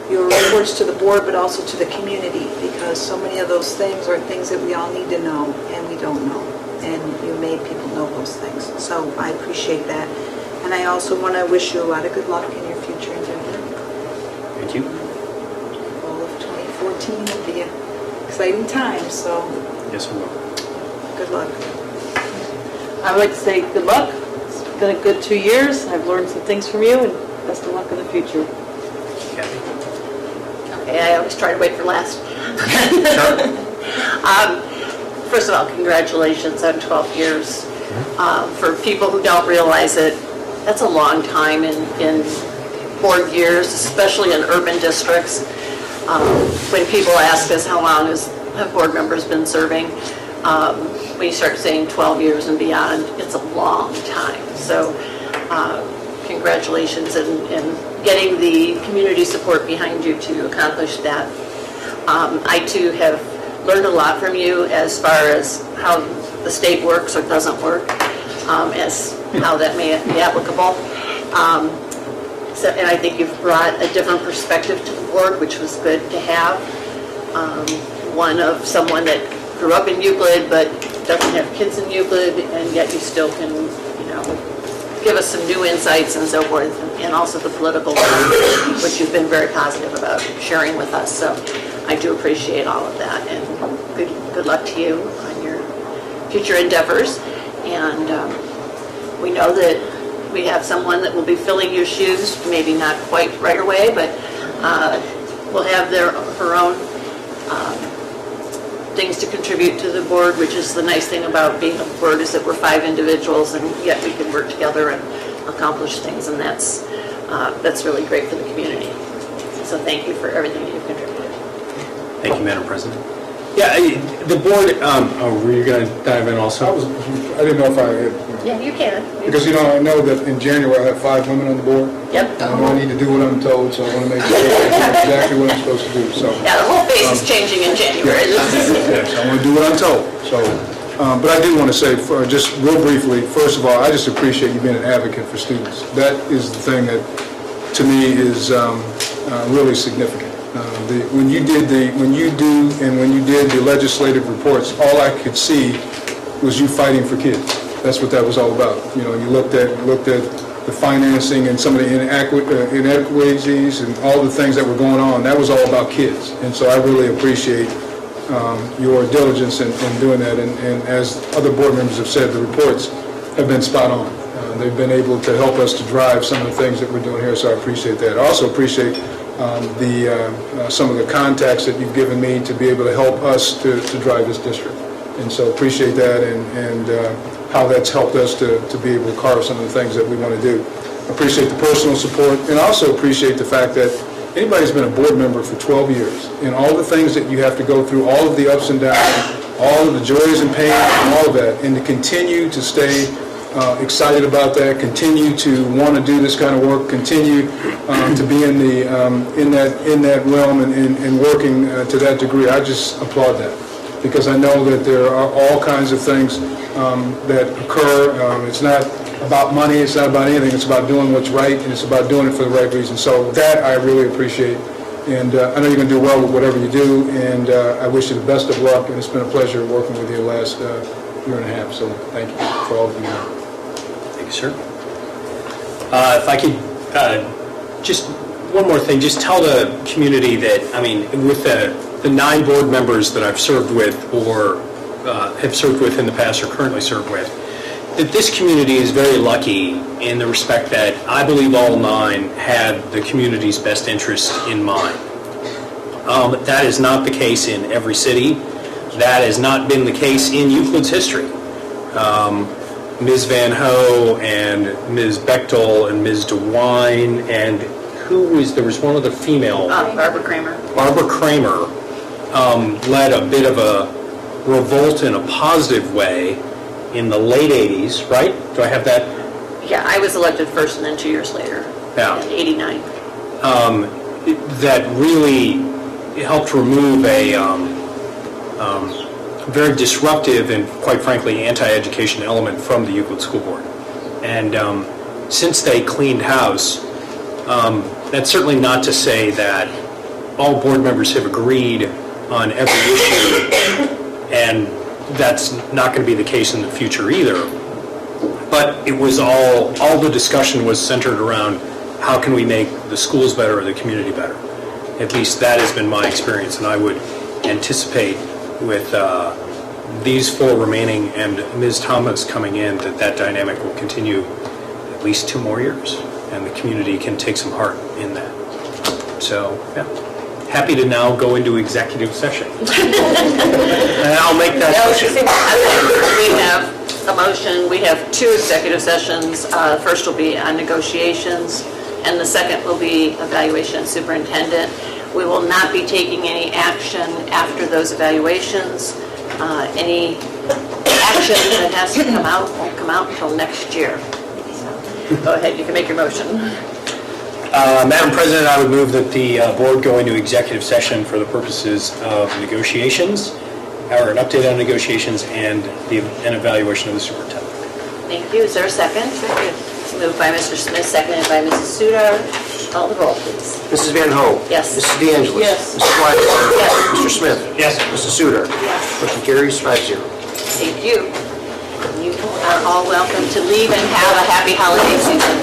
your reports to the board, but also to the community, because so many of those things are things that we all need to know and we don't know. And you made people know those things. So I appreciate that. And I also want to wish you a lot of good luck in your future endeavor. Thank you. All of 2014 will be an exciting time, so Yes, we will. good luck. I would like to say good luck. It's been a good 2 years. I've learned some things from you, and best of luck in the future. Okay, I always try to wait for last. First of all, congratulations on 12 years. For people who don't realize it, that's a long time in board years, especially in urban districts. When people ask us how long have board members been serving, when you start saying 12 years and beyond, it's a long time. So congratulations in getting the community support behind you to accomplish that. I too have learned a lot from you as far as how the state works or doesn't work, as how that may be applicable. And I think you've brought a different perspective to the board, which was good to have. One of someone that grew up in Euclid but doesn't have kids in Euclid, and yet you still can, give us some new insights and so forth, and also the political one, which you've been very positive about sharing with us. So I do appreciate all of that, and good luck to you on your future endeavors. And we know that we have someone that will be filling your shoes, maybe not quite right away, but will have her own things to contribute to the board, which is the nice thing about being a board, is that we're 5 individuals and yet we can work together and accomplish things, and that's really great for the community. So thank you for everything you've contributed. Thank you, Madam President. Yeah, the board, were you going to dive in also? I didn't know if I had, Yeah, you can. because I know that in January I have 5 women on the board. Yep. I know I need to do what I'm told, so I want to make sure that's exactly what I'm supposed to do. So Yeah, the whole face is changing in January. yes, I want to do what I'm told. So, but I do want to say, just real briefly, first of all, I just appreciate you being an advocate for students. That is the thing that, to me, is really significant. When you did the legislative reports, all I could see was you fighting for kids. That's what that was all about. You looked at the financing and some of the inequities and all the things that were going on. That was all about kids. And so I really appreciate your diligence in doing that. And as other board members have said, the reports have been spot on. They've been able to help us to drive some of the things that we're doing here, so I appreciate that. I also appreciate some of the contacts that you've given me to be able to help us to drive this district. And so appreciate that and how that's helped us to be able to carve some of the things that we want to do. Appreciate the personal support, and also appreciate the fact that anybody who's been a board member for 12 years and all the things that you have to go through, all of the ups and downs, all of the joys and pains and all of that, and to continue to stay excited about that, continue to want to do this kind of work, continue to be in that realm and working to that degree. I just applaud that, because I know that there are all kinds of things that occur. It's not about money, it's not about anything, it's about doing what's right, and it's about doing it for the right reason. So that I really appreciate, and I know you're going to do well with whatever you do, and I wish you the best of luck, and it's been a pleasure working with you the last year and a half, so thank you for all of you. Thank you, sir. If I could, just one more thing, just tell the community that, with the 9 board members that I've served with or have served with in the past or currently serve with, that this community is very lucky in the respect that I believe all 9 had the community's best interest in mind. That is not the case in every city. That has not been the case in Euclid's history. Ms. Van Ho and Ms. Bechtel and Ms. DeWine and there was one other female. Barbara Kramer. Barbara Kramer led a bit of a revolt in a positive way in the late 80s, right? Do I have that? Yeah, I was elected first and then 2 years later, Yeah. in 89. That really helped remove a very disruptive and, quite frankly, anti-education element from the Euclid School Board. And since they cleaned house, that's certainly not to say that all board members have agreed on every issue, and that's not going to be the case in the future either. But it was all the discussion was centered around how can we make the schools better or the community better. At least that has been my experience, and I would anticipate with these 4 remaining and Ms. Thomas coming in that dynamic will continue at least 2 more years, and the community can take some heart in that. So, yeah. Happy to now go into executive session. And I'll make that motion. We have a motion, we have 2 executive sessions. First will be on negotiations, and the second will be evaluation of superintendent. We will not be taking any action after those evaluations. Any action that has to come out won't come out until next year. So, go ahead, you can make your motion. Madam President, I would move that the board go into executive session for the purposes of negotiations, or an update on negotiations and an evaluation of the superintendent. Thank you. Is there a second? Second. Moved by Mr. Smith, seconded by Mrs. Sudar. Call the roll, please. Mrs. Van Ho. Yes. Mrs. DeAngelis. Yes. Mrs. Blackburn. Yes. Mr. Smith. Yes. Mrs. Sudar. Yes. Motion carries 5-0. Thank you. You are all welcome to leave and have a happy holiday season.